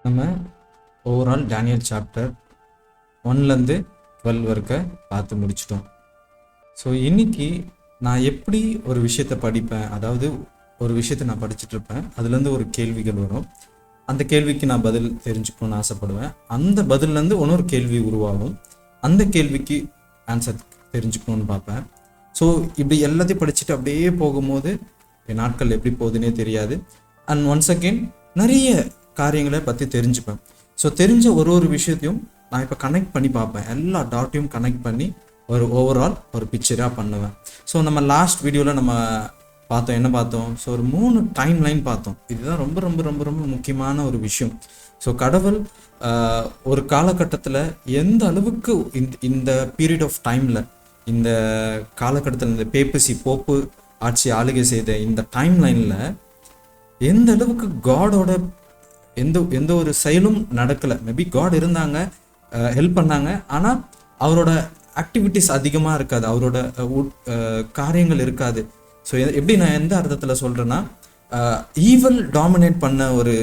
நம்ம overall Daniel chapter 1லேருந்து 12 வரைக்கும் பார்த்து முடிச்சிட்டோம். ஸோ இன்னைக்கு நான் எப்படி ஒரு விஷயத்தை படிப்பேன், அதாவது ஒரு விஷயத்தை நான் படிச்சுட்டு இருப்பேன், அதுலேருந்து ஒரு கேள்விகள் வரும். அந்த கேள்விக்கு நான் பதில் தெரிஞ்சுக்கணும்னு ஆசைப்படுவேன். அந்த பதில்லேருந்து இன்னொரு கேள்வி உருவாகும். அந்த கேள்விக்கு ஆன்சர் தெரிஞ்சுக்கணும்னு பார்ப்பேன். ஸோ இப்படி எல்லாத்தையும் படிச்சுட்டு அப்படியே போகும்போது என் நாட்கள் எப்படி போகுதுன்னே தெரியாது. அண்ட் ஒன்ஸ் அகெயின் நிறைய காரியங்களை பற்றி தெரிஞ்சுப்பேன். ஸோ தெரிஞ்ச ஒரு விஷயத்தையும் நான் இப்போ கனெக்ட் பண்ணி பார்ப்பேன். எல்லா டாட்டையும் கனெக்ட் பண்ணி ஒரு ஓவரால் ஒரு பிக்சராக பண்ணுவேன். ஸோ நம்ம லாஸ்ட் வீடியோவில் நம்ம பார்த்தோம், என்ன பார்த்தோம்? ஸோ ஒரு 3 டைம் லைன் பார்த்தோம். இதுதான் ரொம்ப ரொம்ப ரொம்ப ரொம்ப முக்கியமான ஒரு விஷயம். ஸோ கடவுள் ஒரு காலகட்டத்தில் எந்த அளவுக்கு இந்த பீரியட் ஆஃப் டைமில், இந்த காலகட்டத்தில் இந்த பேப்பசி போப்பு ஆட்சி ஆளுகை செய்த இந்த டைம் லைனில் எந்த அளவுக்கு காடோட எந்த ஒரு செயலும் நடக்கலை. மேபி காட் இருந்தாங்க, ஹெல்ப் பண்ணாங்க, ஆனால் அவரோட ஆக்டிவிட்டிஸ் அதிகமாக இருக்காது, அவரோட காரியங்கள் இருக்காது. ஸோ எப்படி நான் எந்த அர்த்தத்தில் சொல்கிறேன்னா, ஈவல் டாமினேட் பண்ண ஒரு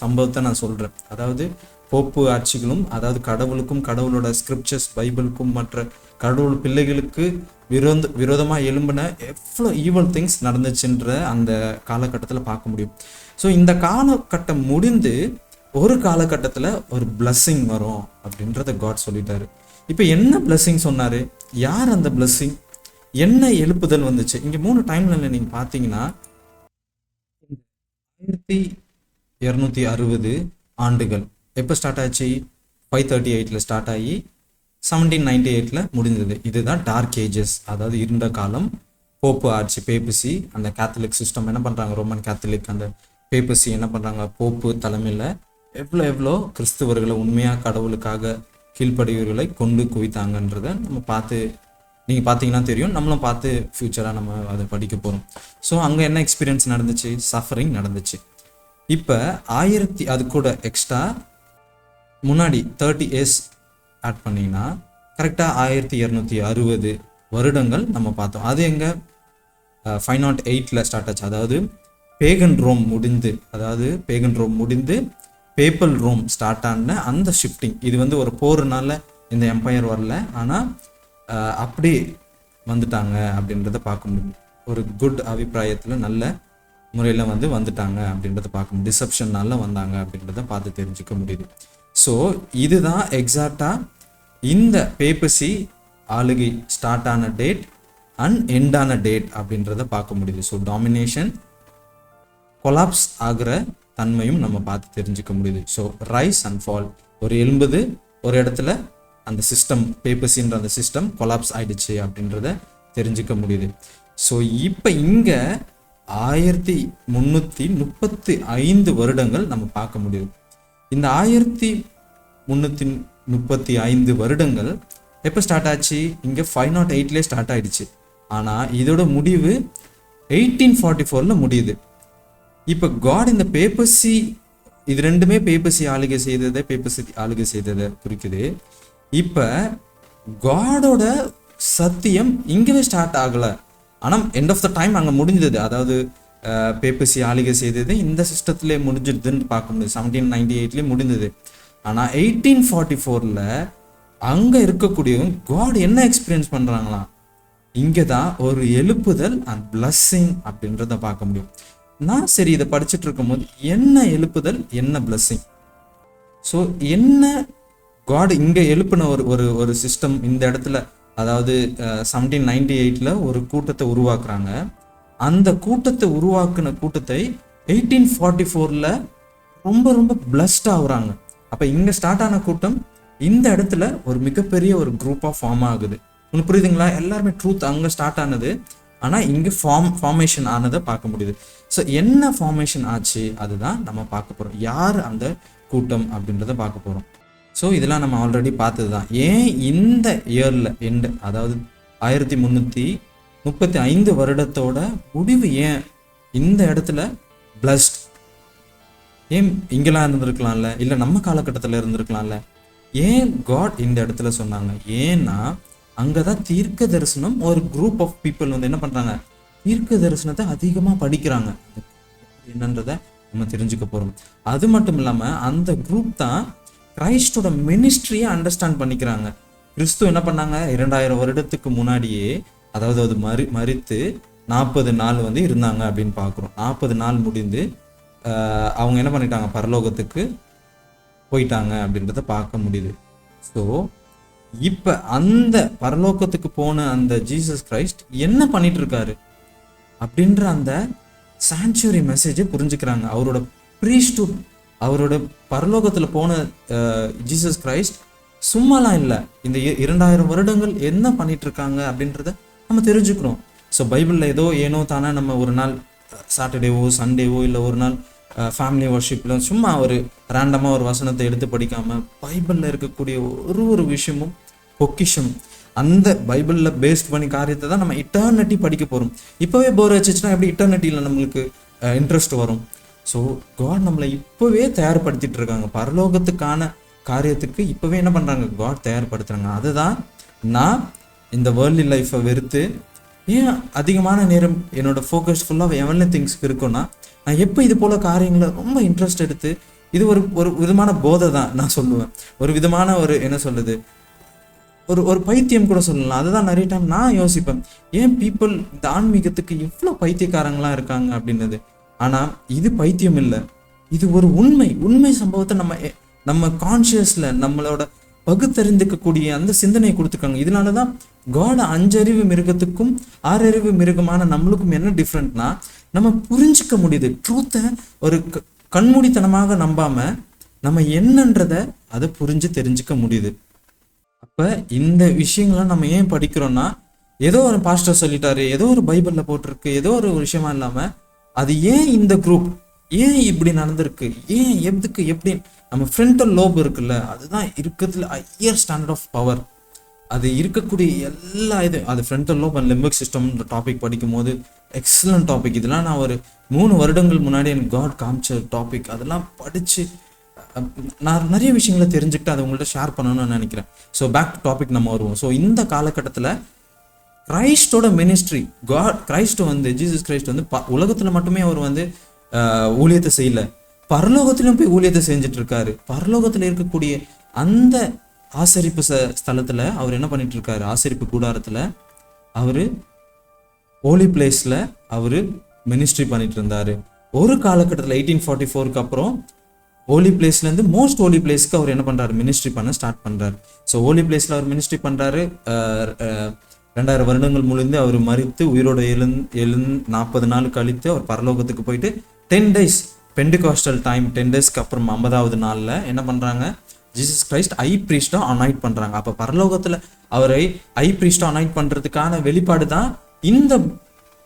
சம்பவத்தை நான் சொல்கிறேன். அதாவது போப்பு ஆட்சிகளும், அதாவது கடவுளுக்கும் கடவுளோட ஸ்கிரிப்சர்ஸ் பைபிளுக்கும் மற்ற கடவுள் பிள்ளைகளுக்கு விரோதமாக எழும்பின எவ்வளோ ஈவல் திங்ஸ் நடந்துச்சுன்ற அந்த காலகட்டத்தில் பார்க்க முடியும். ஸோ இந்த காலகட்டம் முடிந்து ஒரு காலகட்டத்தில் ஒரு பிளஸ்ஸிங் வரும் அப்படின்றத காட் சொல்லிட்டாரு. இப்போ என்ன பிளஸ்ஸிங் சொன்னார்? யார் அந்த பிளஸ்ஸிங்? என்ன எழுப்புதல் வந்துச்சு? இங்கே 3 டைம்ல நீங்கள் பார்த்தீங்கன்னா 1260 ஆண்டுகள் எப்போ ஸ்டார்ட் ஆச்சு? 538 ஸ்டார்ட் ஆகி 1798 முடிந்தது. இதுதான் டார்க் ஏஜஸ், அதாவது இருண்ட காலம். போப்பு ஆட்சி, பேப்பசி, அந்த கேத்தலிக் சிஸ்டம் என்ன பண்ணுறாங்க, ரோமன் கேத்தலிக் அந்த பேப்பசி என்ன பண்ணுறாங்க, போப்பு தலைமையில் எவ்வளோ கிறிஸ்துவர்களை உண்மையாக கடவுளுக்காக கீழ்ப்படிவர்களை கொண்டு குவித்தாங்கன்றதை நம்ம பார்த்து, நீங்கள் பார்த்தீங்கன்னா தெரியும், நம்மளும் பார்த்து ஃப்யூச்சராக நம்ம அதை படிக்க போகிறோம். ஸோ அங்கே என்ன எக்ஸ்பீரியன்ஸ் நடந்துச்சு? சஃபரிங் நடந்துச்சு. இப்போ அது கூட எக்ஸ்ட்ரா முன்னாடி 30 இயர்ஸ் ஆட் பண்ணிங்கன்னா கரெக்டாக 1260 வருடங்கள் நம்ம பார்த்தோம். அது எங்கே? 508 ஸ்டார்ட் ஆச்சு. அதாவது பேகன் ரோம் முடிந்து பேப்பல் ரோம் ஸ்டார்ட் ஆன அந்த ஷிஃப்டிங். இது ஒரு போர்னால இந்த எம்பையர் வரல, ஆனால் அப்படியே வந்துட்டாங்க அப்படின்றத பார்க்க முடியும். ஒரு குட் அபிப்பிராயத்தில் நல்ல முறையில் வந்துட்டாங்க அப்படின்றத பார்க்க முடியும். டிசப்ஷன்னால வந்தாங்க அப்படின்றத பார்த்து தெரிஞ்சுக்க முடியுது. ஸோ இதுதான் எக்ஸாக்டாக இந்த பேப்பசி ஆளுகை ஸ்டார்ட் ஆன டேட் அண்ட் எண்ட் ஆன டேட் அப்படின்றத பார்க்க முடியுது. ஸோ டாமினேஷன் கொலாப்ஸ் ஆகிற தன்மையும் நம்ம பார்த்து தெரிஞ்சுக்க முடியுது. ஸோ ரைஸ் அண்ட் ஃபால், ஒரு எழும்புது, ஒரு இடத்துல அந்த சிஸ்டம், பேப்பசின்ற அந்த சிஸ்டம் கொலாப்ஸ் ஆயிடுச்சு அப்படின்றத தெரிஞ்சுக்க முடியுது. ஸோ இப்போ இங்கே 1335 வருடங்கள் நம்ம பார்க்க முடியுது. இந்த 1335 வருடங்கள் எப்போ ஸ்டார்ட் ஆச்சு? இங்கே 508 ஸ்டார்ட் ஆயிடுச்சு. ஆனால் இதோட முடிவு 1844 முடியுது. இப்போ காட் இந்த பேப்பசி, இது ரெண்டுமே பேப்பசி ஆளுகை செய்ததை குறிக்குது. இப்போ காடோட சத்தியம் இங்கவே ஸ்டார்ட் ஆகலை, ஆனால் எண்ட் ஆஃப் த டைம் அங்கே முடிஞ்சது. அதாவது பேப்பசி ஆளுகை செய்தது இந்த சிஸ்டத்துலேயே முடிஞ்சிடுதுன்னு பார்க்க முடியுது. 1798 முடிந்தது. ஆனால் 1844 அங்கே இருக்கக்கூடியவங்க காட் என்ன எக்ஸ்பீரியன்ஸ் பண்ணுறாங்களாம்? இங்கே தான் ஒரு எழுப்புதல் அண்ட் பிளஸ்ஸிங் அப்படின்றத பார்க்க முடியும். நான் சரி இதை படிச்சுட்டு இருக்கும்போது என்ன எழுப்புதல், என்ன பிளஸ்ஸிங்? ஸோ என்ன காட் இங்கே எழுப்பின ஒரு சிஸ்டம் இந்த இடத்துல, அதாவது 1798 ஒரு கூட்டத்தை உருவாக்குறாங்க. அந்த கூட்டத்தை உருவாக்குன கூட்டத்தை 1844 ரொம்ப ரொம்ப பிளஸ்ட் ஆகுறாங்க. அப்போ இங்கே ஸ்டார்ட் ஆன கூட்டம் இந்த இடத்துல ஒரு மிகப்பெரிய ஒரு குரூப்பாக ஃபார்ம் ஆகுது. உங்களுக்கு புரியுதுங்களா? எல்லாருமே ட்ரூத் அங்கே ஸ்டார்ட் ஆனது, ஆனால் இங்கே ஃபார்மேஷன் ஆனதை பார்க்க முடியுது. ஸோ என்ன ஃபார்மேஷன் ஆச்சு அதுதான் நம்ம பார்க்க போகிறோம். யார் அந்த கூட்டம் அப்படின்றத பார்க்க போகிறோம். ஸோ இதெல்லாம் நம்ம ஆல்ரெடி பார்த்தது தான். ஏன் இந்த இயரில் எண்டு, அதாவது 1335 வருடத்தோட முடிவு ஏன் இந்த இடத்துல பிளஸ்ட்? ஏன் இங்கெல்லாம் இருந்திருக்கலாம்ல, இல்லை நம்ம காலகட்டத்தில் இருந்திருக்கலாம்ல? ஏன் காட் இந்த இடத்துல சொன்னாங்க? ஏன்னா அங்கே தான் தீர்க்க தரிசனம், ஒரு குரூப் ஆஃப் பீப்புள் என்ன பண்ணுறாங்க, தீர்க்க தரிசனத்தை அதிகமாக படிக்கிறாங்க. என்னன்றதை நம்ம தெரிஞ்சுக்க போகிறோம். அது மட்டும் இல்லாமல் அந்த குரூப் தான் கிரைஸ்டோட மினிஸ்ட்ரியை அண்டர்ஸ்டாண்ட் பண்ணிக்கிறாங்க. கிறிஸ்து என்ன பண்ணாங்க, 2000 வருடத்துக்கு முன்னாடியே, அதாவது அது மறித்து 40 நாள் இருந்தாங்க அப்படின்னு பார்க்குறோம். 40 நாள் முடிந்து அவங்க என்ன பண்ணிட்டாங்க, பரலோகத்துக்கு போயிட்டாங்க அப்படின்றத பார்க்க முடியுது. ஸோ இப்போ அந்த பரலோகத்துக்கு போன அந்த ஜீசஸ் கிரைஸ்ட் என்ன பண்ணிட்டு இருக்காரு அப்படின்ற அந்த சாங்சுவரி மெசேஜை புரிஞ்சுக்கிறாங்க. அவரோட ப்ரீஸ்டுட், அவரோட பரலோகத்தில் போன ஜீசஸ் கிரைஸ்ட் சும்மாலாம் இல்லை, இந்த 2000 வருடங்கள் என்ன பண்ணிட்டு இருக்காங்க அப்படின்றத நம்ம தெரிஞ்சுக்கிறோம். ஸோ பைபிளில் ஏனோ தானே நம்ம ஒரு நாள் சாட்டர்டேவோ சண்டேவோ இல்லை ஒரு நாள் ஃபேமிலி ஒர்ஷிப்பில் சும்மா ஒரு ரேண்டமாக ஒரு வசனத்தை எடுத்து படிக்காமல் பைபிளில் இருக்கக்கூடிய ஒரு விஷயமும் பொக்கிஷம், அந்த பைபிளில் பேஸ்ட் பண்ணி காரியத்தை தான் நம்ம இட்டர்னிட்டி படிக்க போகிறோம். இப்போவே போர் வச்சுச்சுன்னா எப்படி இட்டர்னிட்டியில் நம்மளுக்கு இன்ட்ரெஸ்ட் வரும்? ஸோ காட் நம்மளை இப்போவே தயார்படுத்திட்டு இருக்காங்க பரலோகத்துக்கான காரியத்துக்கு. இப்போவே என்ன பண்ணுறாங்க, காட் தயார்படுத்துகிறாங்க. அதுதான் நான் இந்த வேர்ல்ட்லி லைஃப்பை வெறுத்து ஏன் அதிகமான நேரம் என்னோட ஃபோக்கஸ் ஃபுல்லாக எவன்லி திங்ஸ்க்கு இருக்குன்னா, நான் எப்போ இது போல் காரியங்களை ரொம்ப இன்ட்ரெஸ்ட் எடுத்து, இது ஒரு விதமான போதை தான் நான் சொல்லுவேன், ஒரு விதமான என்ன சொல்லுது, ஒரு பைத்தியம் கூட சொல்லலாம். அதுதான் நிறைய டைம் நான் யோசிப்பேன், ஏன் பீப்புள் இந்த ஆன்மீகத்துக்கு இவ்வளோ பைத்தியக்காரங்களாம் இருக்காங்க அப்படின்னது. ஆனால் இது பைத்தியம் இல்லை, இது ஒரு உண்மை சம்பவத்தை நம்ம கான்ஷியஸில் நம்மளோட பகுத்தறிந்துக்கக்கூடிய அந்த சிந்தனையை கொடுத்துருக்காங்க. இதனால தான் காட் 5 அறிவு மிருகத்துக்கும் 6 அறிவு மிருகமான நம்மளுக்கும் என்ன டிஃப்ரெண்ட்னா, நம்ம புரிஞ்சிக்க முடியுது ட்ரூத்தை. ஒரு கண்மூடித்தனமாக நம்பாம நம்ம என்னன்றதை அதை புரிஞ்சு தெரிஞ்சுக்க முடியுது. அப்போ இந்த விஷயங்கள்லாம் நம்ம ஏன் படிக்கிறோம்னா, ஏதோ ஒரு பாஸ்டர் சொல்லிட்டாரு, ஏதோ ஒரு பைபிளில் போட்டிருக்கு, ஏதோ ஒரு விஷயமா இல்லாமல் அது ஏன் இந்த குரூப் ஏன் இப்படி நடந்திருக்கு, ஏன் எதுக்கு எப்படி, நம்ம ஃப்ரண்டல் லோப் இருக்குல்ல, அதுதான் இருக்கிறதுல ஹையர் ஸ்டாண்டர்ட் ஆஃப் பவர். அது இருக்கக்கூடிய எல்லா அது ஃப்ரண்டல் லோப் அண்ட் லிம்பிக் சிஸ்டம்ன்ற டாபிக் படிக்கும் போது எக்ஸலண்ட் டாபிக். இதெல்லாம் நான் ஒரு 3 வருடங்கள் முன்னாடி எனக்கு காட் காமிச்ச டாபிக். அதெல்லாம் படித்து நான் நிறைய விஷயங்களை தெரிஞ்சுக்கிட்டு அதை உங்கள்கிட்ட ஷேர் பண்ணணும்னு நினைக்கிறேன். ஸோ பேக் டு டாபிக் நம்ம வருவோம். ஸோ இந்த காலகட்டத்தில் கிரைஸ்டோட மினிஸ்ட்ரி, கிரைஸ்ட் ஜீசஸ் கிரைஸ்ட் உலகத்தில் மட்டுமே அவர் ஊழியத்தை செய்யல, பரலோகத்திலும் போய் ஊழியத்தை செஞ்சுட்டு இருக்காரு. பரலோகத்தில் இருக்கக்கூடிய அந்த ஆசரிப்பு ஸ்தலத்தில் அவர் என்ன பண்ணிட்டு இருக்காரு, ஆசரிப்பு கூடாரத்தில் அவர் ஹோலி பிளேஸில் அவர் மினிஸ்ட்ரி பண்ணிட்டு இருந்தாரு. ஒரு காலகட்டத்தில் 1844க்கு அப்புறம் ஹோலி பிளேஸ்லேருந்து மோஸ்ட் ஹோலி பிளேஸ்க்கு அவர் என்ன பண்ணுறாரு, மினிஸ்ட்ரி பண்ண ஸ்டார்ட் பண்ணுறாரு. ஸோ ஹோலி பிளேஸில் அவர் மினிஸ்ட்ரி பண்ணுறாரு. 2000 வருடங்கள் முடிந்து அவர் மரித்து உயிரோட 40 நாள் கழித்து அவர் பரலோகத்துக்கு போயிட்டு 10 days பெண்டிகாஸ்டல் டைம், 10 daysக்கு அப்புறம் 50வது நாளில் என்ன பண்ணுறாங்க, ஜீசஸ் கிரைஸ்ட் ஐ ப்ரீஸ்டாக அனாயிட் பண்ணுறாங்க. அப்போ பரலோகத்தில் அவரை ஐ ப்ரீஸ்டாக அனாயிட் பண்ணுறதுக்கான வெளிப்பாடு தான் இந்த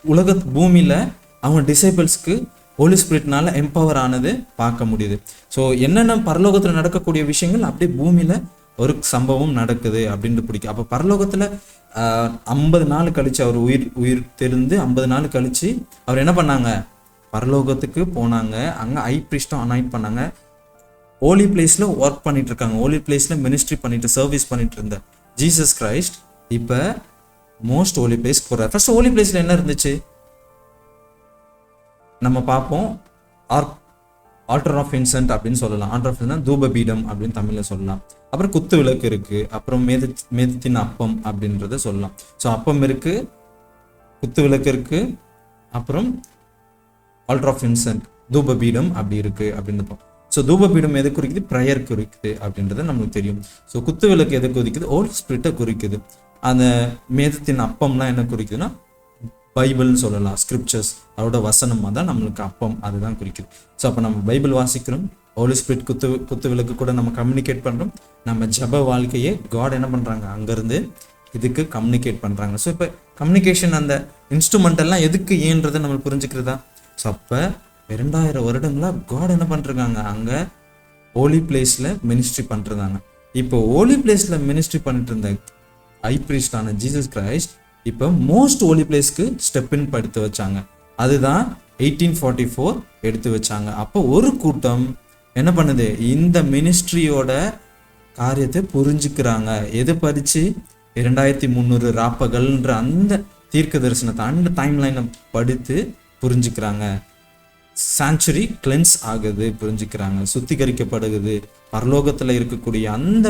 உலக பூமியில் அவங்க டிசைபிள்ஸ்க்கு ஹோலி ஸ்பிரிட்னால எம்பவர் ஆனது பார்க்க முடியுது. ஸோ என்னென்ன பரலோகத்தில் நடக்கக்கூடிய விஷயங்கள் அப்படியே பூமியில் ஒரு சம்பவம் நடக்குது அப்படின்னு பிடிக்கும். அப்போ பரலோகத்தில் 50 நாள் கழிச்சு அவர் உயிர் தெரிந்து 50 நாள் கழிச்சு அவர் என்ன பண்ணாங்க, பரலோகத்துக்கு போனாங்க. அங்கே ஐ ப்ரீஸ்டும் அனாயிட் பண்ணாங்க. ஹோலி பிளேஸில் ஒர்க் பண்ணிட்டு இருக்காங்க, ஹோலி பிளேஸில் மினிஸ்ட்ரி பண்ணிட்டு சர்வீஸ் பண்ணிட்டு இருந்த ஜீசஸ் கிரைஸ்ட் இப்போ மோஸ்ட் ஹோலி பிளேஸ்க்கு போகிறார். ஃபர்ஸ்ட் ஹோலி பிளேஸில் என்ன இருந்துச்சு நம்ம பார்ப்போம். ஆல்டர் ஆஃப் இன்சென்ட் அப்படின்னு சொல்லலாம். ஆல்டர் ஆஃப் இன்சென்ட் தூபபீடம் அப்படின்னு தமிழில் சொல்லலாம். அப்புறம் குத்து விளக்கு இருக்குது, அப்புறம் மேதத்தின் அப்பம் அப்படின்றத சொல்லலாம். ஸோ அப்பம் இருக்குது, குத்து விளக்கு இருக்குது, அப்புறம் ஆல்டர் ஆஃப் இன்சென்ட் தூபபீடம் அப்படி இருக்குது அப்படின்னு. ஸோ தூபபீடம் எதை குறிக்குது, ப்ரேயர் குறிக்குது அப்படின்றது நம்மளுக்கு தெரியும். ஸோ குத்து விளக்கு எதை குறிக்குது, ஹோலி ஸ்பிரிட்டை குறிக்குது. அந்த மேதத்தின் அப்பம்லாம் என்ன குறிக்குதுன்னா பைபிள்னு சொல்லலாம், ஸ்கிரிப்சர்ஸ், அதோட வசனமாக தான் நம்மளுக்கு அப்பம் அதுதான் குறிக்குது. ஸோ அப்போ நம்ம பைபிள் வாசிக்கிறோம், ஹோலி ஸ்பிரிட் குத்து விளக்கு கூட நம்ம கம்யூனிகேட் பண்ணுறோம். நம்ம ஜப வாழ்க்கையே காட் என்ன பண்ணுறாங்க, அங்கேருந்து இதுக்கு கம்யூனிகேட் பண்ணுறாங்க. ஸோ இப்போ கம்யூனிகேஷன் அந்த இன்ஸ்ட்ருமெண்ட் எல்லாம் எதுக்கு ஏன்றதை நம்ம புரிஞ்சுக்கிறதா. ஸோ அப்போ 2000 வருடங்களாக காட் என்ன பண்ணிருக்காங்க, அங்கே ஹோலி பிளேஸில் மினிஸ்ட்ரி பண்ணிருந்தாங்க. இப்போ ஹோலி பிளேஸில் மினிஸ்ட்ரி பண்ணிட்டு இருந்த ஐ ப்ரீஸ்டான ஜீசஸ் கிரைஸ்ட் இப்போ மோஸ்ட் ஹோலி பிளேஸ்க்கு ஸ்டெப் இன் எடுத்து வச்சாங்க. அதுதான் 1844 எடுத்து வச்சாங்க. அப்போ ஒரு கூட்டம் என்ன பண்ணுது, இந்த மினிஸ்ட்ரியோட காரியத்தை புரிஞ்சுக்கிறாங்க. எது படித்து 2300 ராப்பகல்ன்ற அந்த தீர்க்க தரிசனத்தை அந்த டைம் லைனை படித்து புரிஞ்சுக்கிறாங்க. சாங்சுரி கிளென்ஸ் ஆகுது புரிஞ்சுக்கிறாங்க, சுத்திகரிக்கப்படுகிறது, பரலோகத்தில் இருக்கக்கூடிய அந்த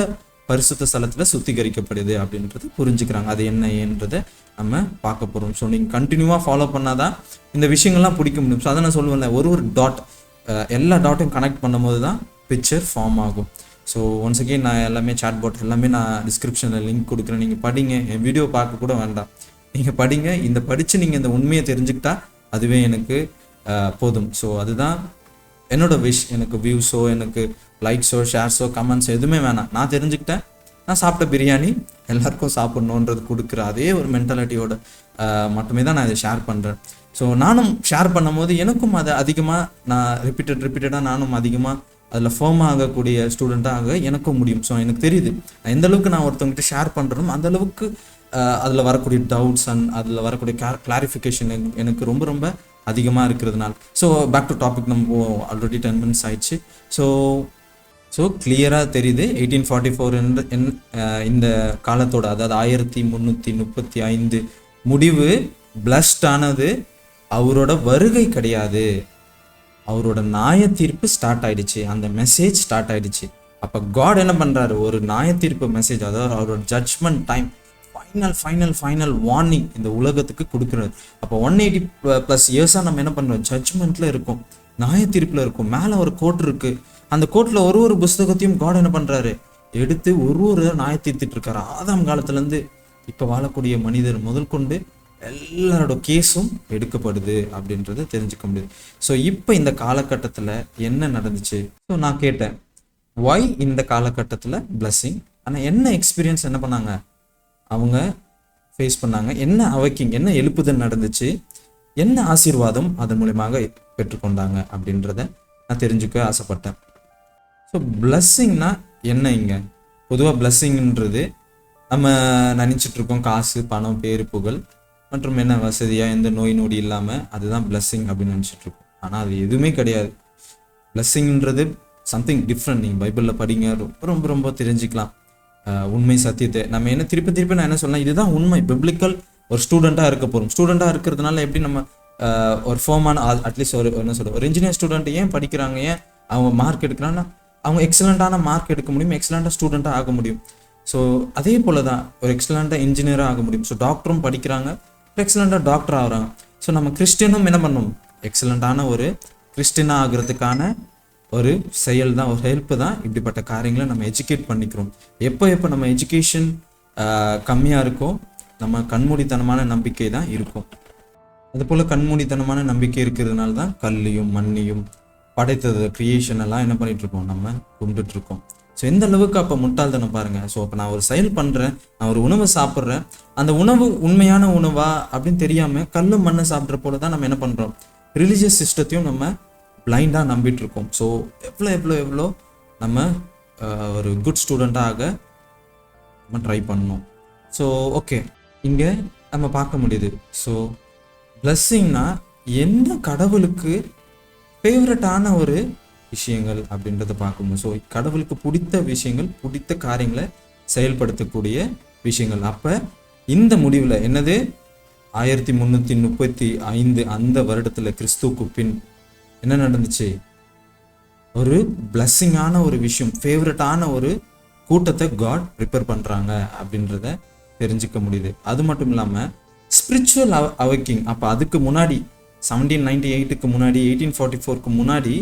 பரிசுத்த ஸ்தலத்தில் சுத்திகரிக்கப்படுது அப்படின்றது புரிஞ்சுக்கிறாங்க. அது என்னன்றதை நம்ம பார்க்க போகிறோம். ஸோ நீங்கள் கண்டினியூவாக ஃபாலோ பண்ணாதான் இந்த விஷயங்கள்லாம் பிடிக்க முடியும். ஸோ அதை நான் சொல்லுவேன்ல, ஒரு டாட் எல்லா டாட்டையும் கனெக்ட் பண்ணும்போது தான் பிக்சர் ஃபார்ம் ஆகும். ஸோ ஒன்ஸ் அகெயின் நான் எல்லாமே சாட் பாட் எல்லாமே நான் டிஸ்கிரிப்ஷனில் லிங்க் கொடுக்குறேன். நீங்கள் படிங்க, என் வீடியோ பார்க்க கூட வேண்டாம், நீங்கள் படிங்க. இந்த படித்து நீங்கள் இந்த உண்மையை தெரிஞ்சுக்கிட்டா அதுவே எனக்கு போதும். ஸோ அதுதான் என்னோட விஷ். எனக்கு வியூஸோ, எனக்கு லைக்ஸோ, ஷேர்ஸோ, கமெண்ட்ஸோ எதுவுமே வேணாம். நான் தெரிஞ்சுக்கிட்டேன், நான் சாப்பிட்ட பிரியாணி எல்லாருக்கும் சாப்பிட்ணுன்றது கொடுக்குற அதே ஒரு மென்டாலிட்டியோட மட்டுமே தான் நான் இதை ஷேர் பண்ணுறேன். ஸோ நானும் ஷேர் பண்ணும்போது எனக்கும் அதை அதிகமாக நான் ரிப்பீட்டடாக நானும் அதிகமாக அதில் ஃபேம் ஆகக்கூடிய ஸ்டூடெண்ட்டாக எனக்கும் முடியும். ஸோ எனக்கு தெரியுது எந்த அளவுக்கு நான் ஒருத்தவங்ககிட்ட ஷேர் பண்ணுறோம் அந்தளவுக்கு அதில் வரக்கூடிய டவுட்ஸ் அண்ட் அதில் வரக்கூடிய கிளாரிஃபிகேஷன் எனக்கு ரொம்ப ரொம்ப அதிகமாக இருக்கிறதுனால. ஸோ பேக் டு டாபிக், நம்ம ஆல்ரெடி 10 minutes ஆயிடுச்சு. ஸோ கிளியராக தெரியுது 1844 இந்த காலத்தோட, அதாவது 1335 முடிவு பிளஸ்ட் ஆனது அவரோட வருகை கிடையாது, அவரோட நியாய தீர்ப்பு ஸ்டார்ட் ஆயிடுச்சு, அந்த மெசேஜ் ஸ்டார்ட் ஆயிடுச்சு. அப்போ காட் என்ன பண்ணுறாரு, ஒரு நியாய தீர்ப்பு மெசேஜ், அதாவது அவரோட ஜட்ஜ்மெண்ட் டைம், ஃபைனல் வார்னிங் இந்த உலகத்துக்கு கொடுக்குறாரு. அப்போ 180+ இயர்ஸாக நம்ம என்ன பண்ணுறோம், ஜட்ஜ்மெண்ட்டில் இருக்கும், நியாய தீர்ப்பில் இருக்கும். மேலே ஒரு கோர்ட் இருக்குது, அந்த கோர்ட்டில் ஒரு புஸ்தகத்தையும் காட் என்ன பண்ணுறாரு, எடுத்து ஒரு நியாய தீர்த்துட்டு இருக்காரு. ஆதாம் காலத்துலேருந்து இப்போ வாழக்கூடிய மனிதர் முதல் கொண்டு எல்லாரோட கேஸும் எடுக்கப்படுது அப்படின்றத தெரிஞ்சுக்க முடியுது. ஸோ இப்போ இந்த காலகட்டத்தில் என்ன நடந்துச்சு? ஸோ நான் கேட்டேன், ஒய் இந்த காலகட்டத்தில் பிளஸ்ஸிங், ஆனால் என்ன எக்ஸ்பீரியன்ஸ் என்ன பண்ணாங்க அவங்க ஃபேஸ் பண்ணாங்க, என்ன அவைக்கிங், என்ன எழுப்புதல் நடந்துச்சு, என்ன ஆசீர்வாதம் அதன் மூலமாக பெற்றுக்கொண்டாங்க அப்படின்றத நான் தெரிஞ்சுக்க ஆசைப்பட்டேன். ஸோ பிளஸ்ஸிங்னா என்ன? இங்கே பொதுவாக பிளஸ்ஸிங்ன்றது நம்ம நினச்சிட்ருக்கோம் காசு, பணம், பேரு, புகழ் மற்றும் என்ன வசதியாக எந்த நோய் நொடி இல்லாமல் அதுதான் பிளஸ்ஸிங் அப்படின்னு நினச்சிட்ருக்கோம். ஆனால் அது எதுவுமே கிடையாது. பிளஸ்ஸிங்ன்றது சம்திங் டிஃப்ரெண்ட். நீங்கள் பைபிளில் படிங்க, ரொம்ப ரொம்ப தெரிஞ்சுக்கலாம் உண்மை சத்தியத்தை. நம்ம என்ன திருப்பி நான் என்ன சொல்லலாம், இதுதான் உண்மை. பிப்ளிக்கல் ஒரு ஸ்டூடெண்ட்டாக இருக்க போகிறோம். ஸ்டூடெண்ட்டாக இருக்கிறதுனால எப்படி நம்ம ஒரு ஃபோமான அட்லீஸ்ட் ஒரு ஒரு இன்ஜினியர் ஸ்டூடெண்ட் ஏன் படிக்கிறாங்க, ஏன் அவங்க மார்க் எடுக்கிறாங்கன்னா அவங்க எக்ஸலண்ட்டான மார்க் எடுக்க முடியும், எக்ஸலண்ட்டாக ஸ்டூடெண்ட்டாக ஆக முடியும். ஸோ அதே போல் தான் ஒரு எக்ஸலண்ட்டாக இன்ஜினியராக ஆக முடியும். ஸோ டாக்டரும் படிக்கிறாங்க, எக்ஸலண்ட்டாக டாக்டர் ஆகிறாங்க. ஸோ நம்ம கிறிஸ்டியனும் என்ன பண்ணணும், எக்ஸலண்ட்டான ஒரு கிறிஸ்டியனாக ஆகிறதுக்கான ஒரு செயல் தான், ஒரு ஹெல்ப்பு தான் இப்படிப்பட்ட காரியங்களை நம்ம எஜுகேட் பண்ணிக்கிறோம். எப்போ நம்ம எஜுகேஷன் கம்மியாக இருக்கோ நம்ம கண்மூடித்தனமான நம்பிக்கை தான் இருக்கும். அதுபோல் கண்மூடித்தனமான நம்பிக்கை இருக்கிறதுனால தான் கல்லையும் மண்ணையும் படைத்தது கிரியேஷன் எல்லாம் என்ன பண்ணிகிட்ருக்கோம், நம்ம கும்பிட்டுட்ருக்கோம். ஸோ எந்த அளவுக்கு அப்போ முட்டாள்தனம் பாருங்கள். ஸோ அப்போ நான் ஒரு செயல் பண்ணுறேன், நான் ஒரு உணவு சாப்பிட்றேன், அந்த உணவு உண்மையான உணவா அப்படின்னு தெரியாமல் கல் மண்ணை சாப்பிட்ற போல தான் நம்ம என்ன பண்ணுறோம், ரிலீஜியஸ் சிஸ்டத்தையும் நம்ம பிளைண்டாக நம்பிட்டு இருக்கோம். ஸோ எவ்வளோ நம்ம ஒரு குட் ஸ்டூடெண்ட்டாக நம்ம ட்ரை பண்ணணும். ஸோ ஓகே, இங்கே நம்ம பார்க்க முடியுது. ஸோ பிளஸ்ஸிங்னா என்ன, கடவுளுக்கு ஃபேவரட்டான ஒரு விஷயங்கள் அப்படின்றத பார்க்கணும். ஸோ கடவுளுக்கு பிடித்த விஷயங்கள், பிடித்த காரியங்களை செயல்படுத்தக்கூடிய விஷயங்கள். அப்போ இந்த முடிவில் என்னது, 1335 அந்த வருடத்தில் கிறிஸ்துவுக்கு பின் என்ன நடந்துச்சு, ஒரு பிளஸ்ஸிங்கான ஒரு விஷயம், ஃபேவரட்டான ஒரு கூட்டத்தை காட் ப்ரிப்பேர் பண்ணுறாங்க அப்படின்றத தெரிஞ்சுக்க முடியுது. அது மட்டும் இல்லாமல் ஸ்பிரிச்சுவல் அவேக்கிங். அப்போ அதுக்கு முன்னாடி 1798க்கு முன்னாடி, 1844க்கு முன்னாடி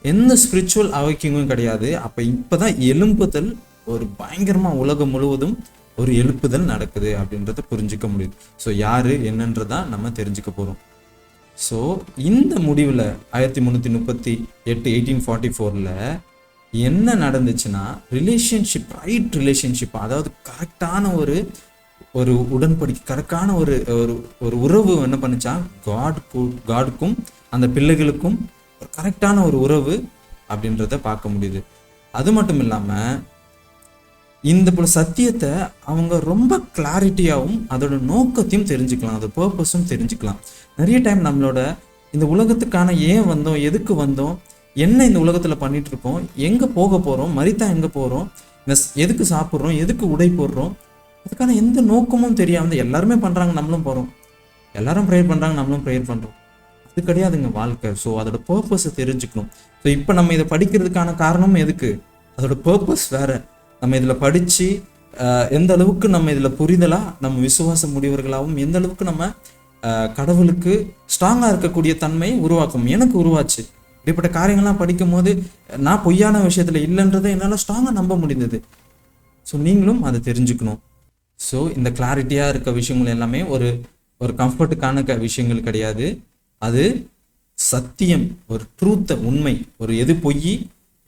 எந்த ஸ்பிரிச்சுவல் அவேக்கிங்கும் கிடையாது. அப்போ இப்போ தான் எழுப்புதல் ஒரு பயங்கரமாக உலகம் முழுவதும் ஒரு எழுப்புதல் நடக்குது அப்படின்றத புரிஞ்சிக்க முடியுது. ஸோ யார் என்னன்றதான் நம்ம தெரிஞ்சுக்க போகிறோம். ஸோ இந்த முடிவில் 1338 1844 என்ன நடந்துச்சுன்னா, ரிலேஷன்ஷிப், ரைட் ரிலேஷன்ஷிப், அதாவது கரெக்டான ஒரு உடன்படிக்கை, கரெக்டான ஒரு உறவு என்ன பண்ணுச்சா, காடுக்கும் அந்த பிள்ளைகளுக்கும் ஒரு கரெக்டான ஒரு உறவு அப்படின்றத பார்க்க முடியுது. அது மட்டும் இல்லாமல் இந்த போல சத்தியத்தை அவங்க ரொம்ப கிளாரிட்டியாகவும் அதோட நோக்கத்தையும் தெரிஞ்சுக்கலாம், அதோட பர்பஸும் தெரிஞ்சுக்கலாம். நிறைய டைம் நம்மளோட இந்த உலகத்துக்கான ஏன் வந்தோம், எதுக்கு வந்தோம், என்ன இந்த உலகத்தில் பண்ணிட்டு இருக்கோம், எங்கே போக போகிறோம், மரித்தா எங்கே போகிறோம், எதுக்கு சாப்பிட்றோம், எதுக்கு உடை போடுறோம், அதுக்கான எந்த நோக்கமும் தெரியாமல் எல்லாருமே பண்ணுறாங்க, நம்மளும் போகிறோம், எல்லாரும் ப்ரேயர் பண்ணுறாங்க, நம்மளும் ப்ரேயர் பண்ணுறோம். இது கிடையாதுங்க வாழ்க்கை. ஸோ அதோட பர்பஸை தெரிஞ்சுக்கணும். ஸோ இப்போ நம்ம இதை படிக்கிறதுக்கான காரணம் எதுக்கு? அதோட பர்பஸ் வேற. நம்ம இதில் படித்து எந்த அளவுக்கு நம்ம இதில் புரிதலாக நம்ம விசுவாச முடிவர்களாகவும் எந்த அளவுக்கு நம்ம கடவுளுக்கு ஸ்ட்ராங்காக இருக்கக்கூடிய தன்மையை உருவாக்கும். எனக்கு உருவாச்சு. இப்படிப்பட்ட காரியங்கள்லாம் படிக்கும் போது நான் பொய்யான விஷயத்தில் இல்லைன்றதை என்னால் ஸ்ட்ராங்காக நம்ப முடிந்தது. ஸோ நீங்களும் அதை தெரிஞ்சுக்கணும். ஸோ இந்த கிளாரிட்டியாக இருக்க விஷயங்கள் எல்லாமே ஒரு கம்ஃபர்ட்டுக்கான விஷயங்கள் கிடையாது. அது சத்தியம், ஒரு ட்ரூத்தை, உண்மை, ஒரு எது பொய்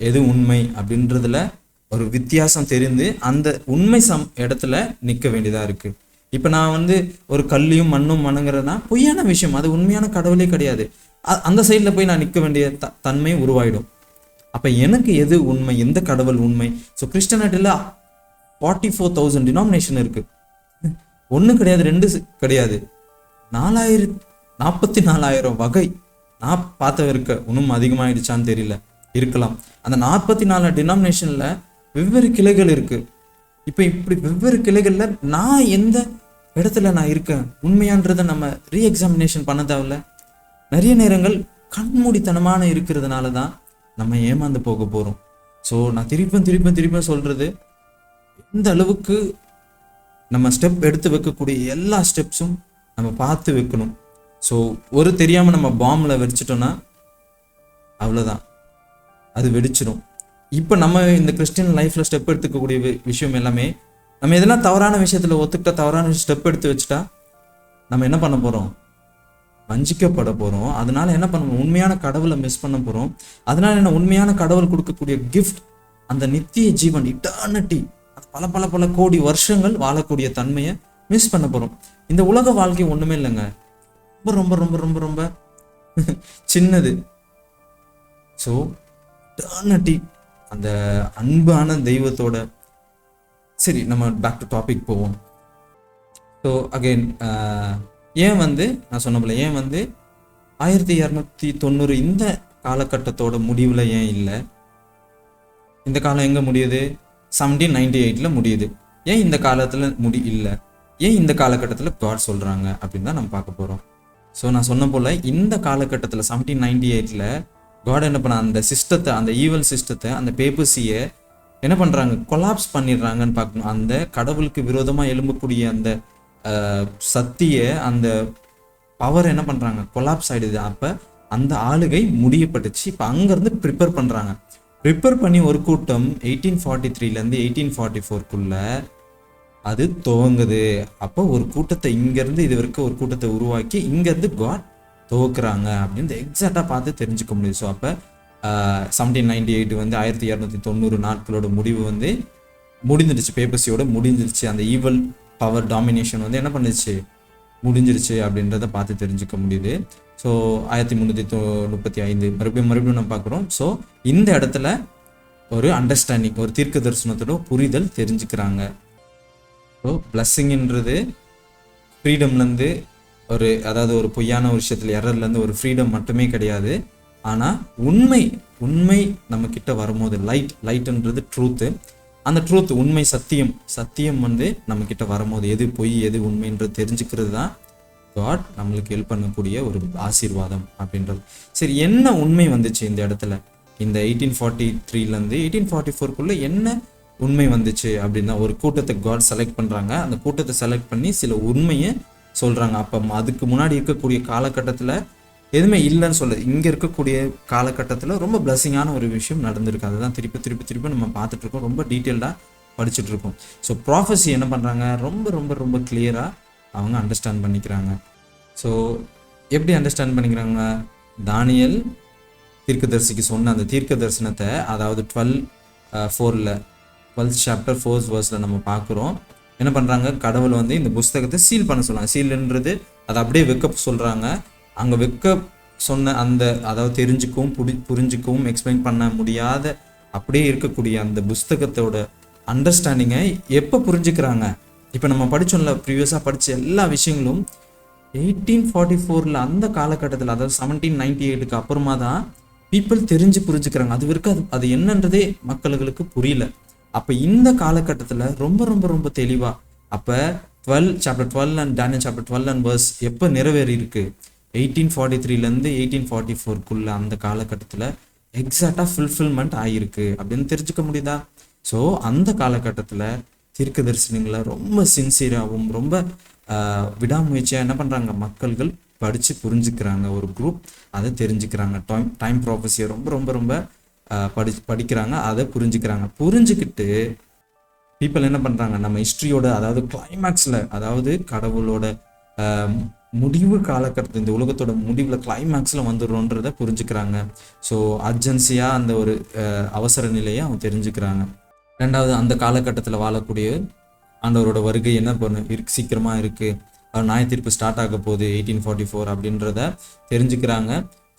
எது உண்மை அப்படின்றதுல ஒரு வித்தியாசம் தெரிந்து அந்த உண்மை இடத்துல நிற்க வேண்டியதாக இருக்குது. இப்போ நான் ஒரு கல்லியும் மண்ணும் வணங்குறதுனா பொய்யான விஷயம், அது உண்மையான கடவுளே கிடையாது. அந்த சைடில் போய் நான் நிற்க வேண்டிய தன்மை உருவாயிடும். அப்போ எனக்கு எது உண்மை, எந்த கடவுள் உண்மை? ஸோ கிறிஸ்டியானிட்டியில் 44,000 டினாமினேஷன் இருக்குது. ஒன்று கிடையாது, ரெண்டு கிடையாது, 44,000 வகை. நான் பார்த்த இருக்க இன்னும் அதிகமாகிடுச்சான்னு தெரியல, இருக்கலாம். அந்த 44 டினாமினேஷனில் வெவ்வேறு கிளைகள் இருக்குது. இப்போ இப்படி வெவ்வேறு கிளைகளில் நான் எந்த இடத்துல நான் இருக்கேன் உண்மையான்றதை நம்ம ரீஎக்ஸாமினேஷன் பண்ண தேவையில்ல. நிறைய நேரங்கள் கண்மூடித்தனமான இருக்கிறதுனால தான் நம்ம ஏமாந்து போக போகிறோம். ஸோ நான் திருப்பி சொல்கிறது, எந்த அளவுக்கு நம்ம ஸ்டெப் எடுத்து வைக்கக்கூடிய எல்லா ஸ்டெப்ஸும் நம்ம பார்த்து வைக்கணும். ஸோ ஒரு தெரியாமல் நம்ம பாம்பில் வெடிச்சிட்டோன்னா அவ்வளோதான், அது வெடிச்சிடும். இப்போ நம்ம இந்த கிறிஸ்டியன் லைஃப்பில் ஸ்டெப் எடுத்துக்கக்கூடிய விஷயம் எல்லாமே, நம்ம எதெல்லாம் தவறான விஷயத்தில் ஒத்துக்கிட்ட தவறான ஸ்டெப் எடுத்து வச்சுட்டா நம்ம என்ன பண்ண போகிறோம்? வஞ்சிக்கப்பட போகிறோம். அதனால என்ன பண்ணுவோம்? உண்மையான கடவுளை மிஸ் பண்ண போகிறோம். அதனால என்ன, உண்மையான கடவுள் கொடுக்கக்கூடிய கிஃப்ட், அந்த நித்திய ஜீவன், இட்டர்னிட்டி, பல பல பல கோடி வருஷங்கள் வாழக்கூடிய தன்மையை மிஸ் பண்ண போகிறோம். இந்த உலக வாழ்க்கை ஒன்றுமே இல்லைங்க, ரொம்ப ரொம்ப ரொம்ப ரொம்ப ரொம்ப சின்னது. ஸோ இட்டர்னிட்டி, அந்த அன்பான தெய்வத்தோட. சரி, நம்ம பேக் டு டாபிக் போவோம். ஸோ அகெயின் ஏன் நான் சொன்ன போல ஏன் 1290 இந்த காலகட்டத்தோட முடிவில் ஏன் இல்லை? இந்த காலம் எங்கே முடியுது? 1798 முடியுது. ஏன் இந்த காலத்தில் இல்லை? ஏன் இந்த காலகட்டத்தில் காட் சொல்கிறாங்க அப்படின்னு தான் நம்ம பார்க்க போகிறோம். ஸோ நான் சொன்ன போல் இந்த காலகட்டத்தில் 1798 காட் என்ன பண்ண, அந்த சிஸ்டத்தை, அந்த ஈவல் சிஸ்டத்தை, அந்த பேப்பர்ஸியை என்ன பண்ணுறாங்க? கொலாப்ஸ் பண்ணிடுறாங்கன்னு பார்க்கணும். அந்த கடவுளுக்கு விரோதமாக எழும்பக்கூடிய அந்த சக்திய, அந்த பவர் என்ன பண்ணுறாங்க? கொலாப்ஸ் ஆகிடுது. அப்போ அந்த ஆளுகை முடியப்பட்டுச்சு. இப்போ அங்கேருந்து ப்ரிப்பேர் பண்ணுறாங்க. ப்ரிப்பேர் பண்ணி ஒரு கூட்டம் 1843 1844 அது துவங்குது. அப்போ ஒரு கூட்டத்தை இங்கேருந்து இது வரைக்கும் ஒரு கூட்டத்தை உருவாக்கி இங்கேருந்து காட் துவக்குறாங்க அப்படின்னு எக்ஸாக்டாக பார்த்து தெரிஞ்சுக்க முடியுது. ஸோ அப்போ 1798 1290 நாட்களோட முடிவு முடிஞ்சிருச்சு. பேப்பர்ஸியோட முடிஞ்சிருச்சு. அந்த ஈவல் பவர் டாமினேஷன் என்ன பண்ணுச்சு? முடிஞ்சிருச்சு அப்படின்றத பார்த்து தெரிஞ்சுக்க முடியுது. ஸோ 1335 மறுபடியும் நம்ம பார்க்குறோம். ஸோ இந்த இடத்துல ஒரு அண்டர்ஸ்டாண்டிங், ஒரு தீர்க்க தரிசனத்தோட புரிதல் தெரிஞ்சுக்கிறாங்க. ஸோ பிளஸ்ஸிங்ன்றது ஃப்ரீடம்லேருந்து அதாவது ஒரு பொய்யான ஒரு விஷயத்தில் எரர்லேருந்து ஒரு ஃப்ரீடம் மட்டுமே கிடையாது. ஆனால் உண்மை நம்ம கிட்ட வரும்போது, லைட்ன்றது ட்ரூத்து, அந்த ட்ரூத், உண்மை, சத்தியம் நம்ம கிட்ட வரும்போது எது பொய் எது உண்மைன்றது தெரிஞ்சுக்கிறது தான் காட் நம்மளுக்கு ஹெல்ப் பண்ணக்கூடிய ஒரு ஆசீர்வாதம் அப்படின்றது. சரி, என்ன உண்மை வந்துச்சு இந்த இடத்துல? இந்த 1843 1844 என்ன உண்மை வந்துச்சு அப்படின்னா, ஒரு கூட்டத்தை காட் செலக்ட் பண்ணுறாங்க. அந்த கூட்டத்தை செலக்ட் பண்ணி சில உண்மையை சொல்கிறாங்க. அப்போ அதுக்கு முன்னாடி இருக்கக்கூடிய காலகட்டத்தில் எதுவுமே இல்லைன்னு சொல்ல, இங்கே இருக்கக்கூடிய காலகட்டத்தில் ரொம்ப பிளஸ்ஸிங்கான ஒரு விஷயம் நடந்திருக்கு. அதுதான் திருப்பி நம்ம பார்த்துட்ருக்கோம், ரொம்ப டீட்டெயில்டாக படிச்சுட்ருக்கோம். ஸோ ப்ராஃபஸி என்ன பண்ணுறாங்க? ரொம்ப ரொம்ப ரொம்ப கிளியராக அவங்க அண்டர்ஸ்டாண்ட் பண்ணிக்கிறாங்க. ஸோ எப்படி அண்டர்ஸ்டாண்ட் பண்ணிக்கிறாங்க? தானியேல் தீர்க்கதரிசிக்கு சொன்ன அந்த தீர்க்க தரிசனத்தை, அதாவது 12th chapter 4th verse நம்ம பார்க்குறோம். என்ன பண்ணுறாங்க? கடவுள் இந்த புஸ்தகத்தை சீல் பண்ண சொல்கிறாங்க. சீல்ன்றது அதை அப்படியே வைக்க சொல்கிறாங்க. அங்கே வைக்க சொன்ன அந்த, அதாவது தெரிஞ்சுக்கவும் புரிஞ்சுக்கவும் எக்ஸ்பிளைன் பண்ண முடியாத அப்படியே இருக்கக்கூடிய அந்த புஸ்தகத்தோட அண்டர்ஸ்டாண்டிங்கை எப்போ புரிஞ்சுக்கிறாங்க? இப்போ நம்ம படித்தோம்ல, ப்ரீவியஸாக படித்த எல்லா விஷயங்களும் 1844 அந்த காலகட்டத்தில், அதாவது 1798 அப்புறமா தான் பீப்புள் புரிஞ்சுக்கிறாங்க. அது வரைக்கும் அது என்னன்றதே மக்களுக்கு புரியல. அப்போ இந்த காலகட்டத்தில் ரொம்ப ரொம்ப ரொம்ப தெளிவாக, அப்போ chapter 12 and Daniel chapter 12 and verse எப்போ நிறைவேறி இருக்கு? 1843லேருந்து 1844க்குள்ள அந்த காலகட்டத்தில் எக்ஸாக்டாக ஃபுல்ஃபில்மெண்ட் ஆகிருக்கு அப்படின்னு தெரிஞ்சுக்க முடியுதா? ஸோ அந்த காலகட்டத்தில் தீர்க்கதரிசனங்களை ரொம்ப சின்சியராகவும் ரொம்ப விடாமுயற்சியாக என்ன பண்ணுறாங்க, மக்கள்கள் படித்து புரிஞ்சுக்கிறாங்க. ஒரு குரூப் அதை தெரிஞ்சுக்கிறாங்க. டைம் ப்ராஃபஸியை ரொம்ப ரொம்ப ரொம்ப படிக்கிறாங்க, அதை புரிஞ்சுக்கிட்டு பீப்புள் என்ன பண்ணுறாங்க, நம்ம ஹிஸ்ட்ரியோட அதாவது கிளைமேக்ஸில், அதாவது கடவுளோட முடிவு காலகட்டத்தில், இந்த உலகத்தோட முடிவில் கிளைமேக்ஸில் வந்துடுறோன்றதை புரிஞ்சுக்கிறாங்க. ஸோ அர்ஜென்சியாக அந்த ஒரு அவசர நிலையை அவங்க தெரிஞ்சுக்கிறாங்க. ரெண்டாவது, அந்த காலகட்டத்தில் வாழக்கூடிய ஆண்டவரோட வருகை என்ன சீக்கிரமாக இருக்குது, நியாய தீர்ப்பு ஸ்டார்ட் ஆக போகுது 1844 அப்படின்றத தெரிஞ்சுக்கிறாங்க.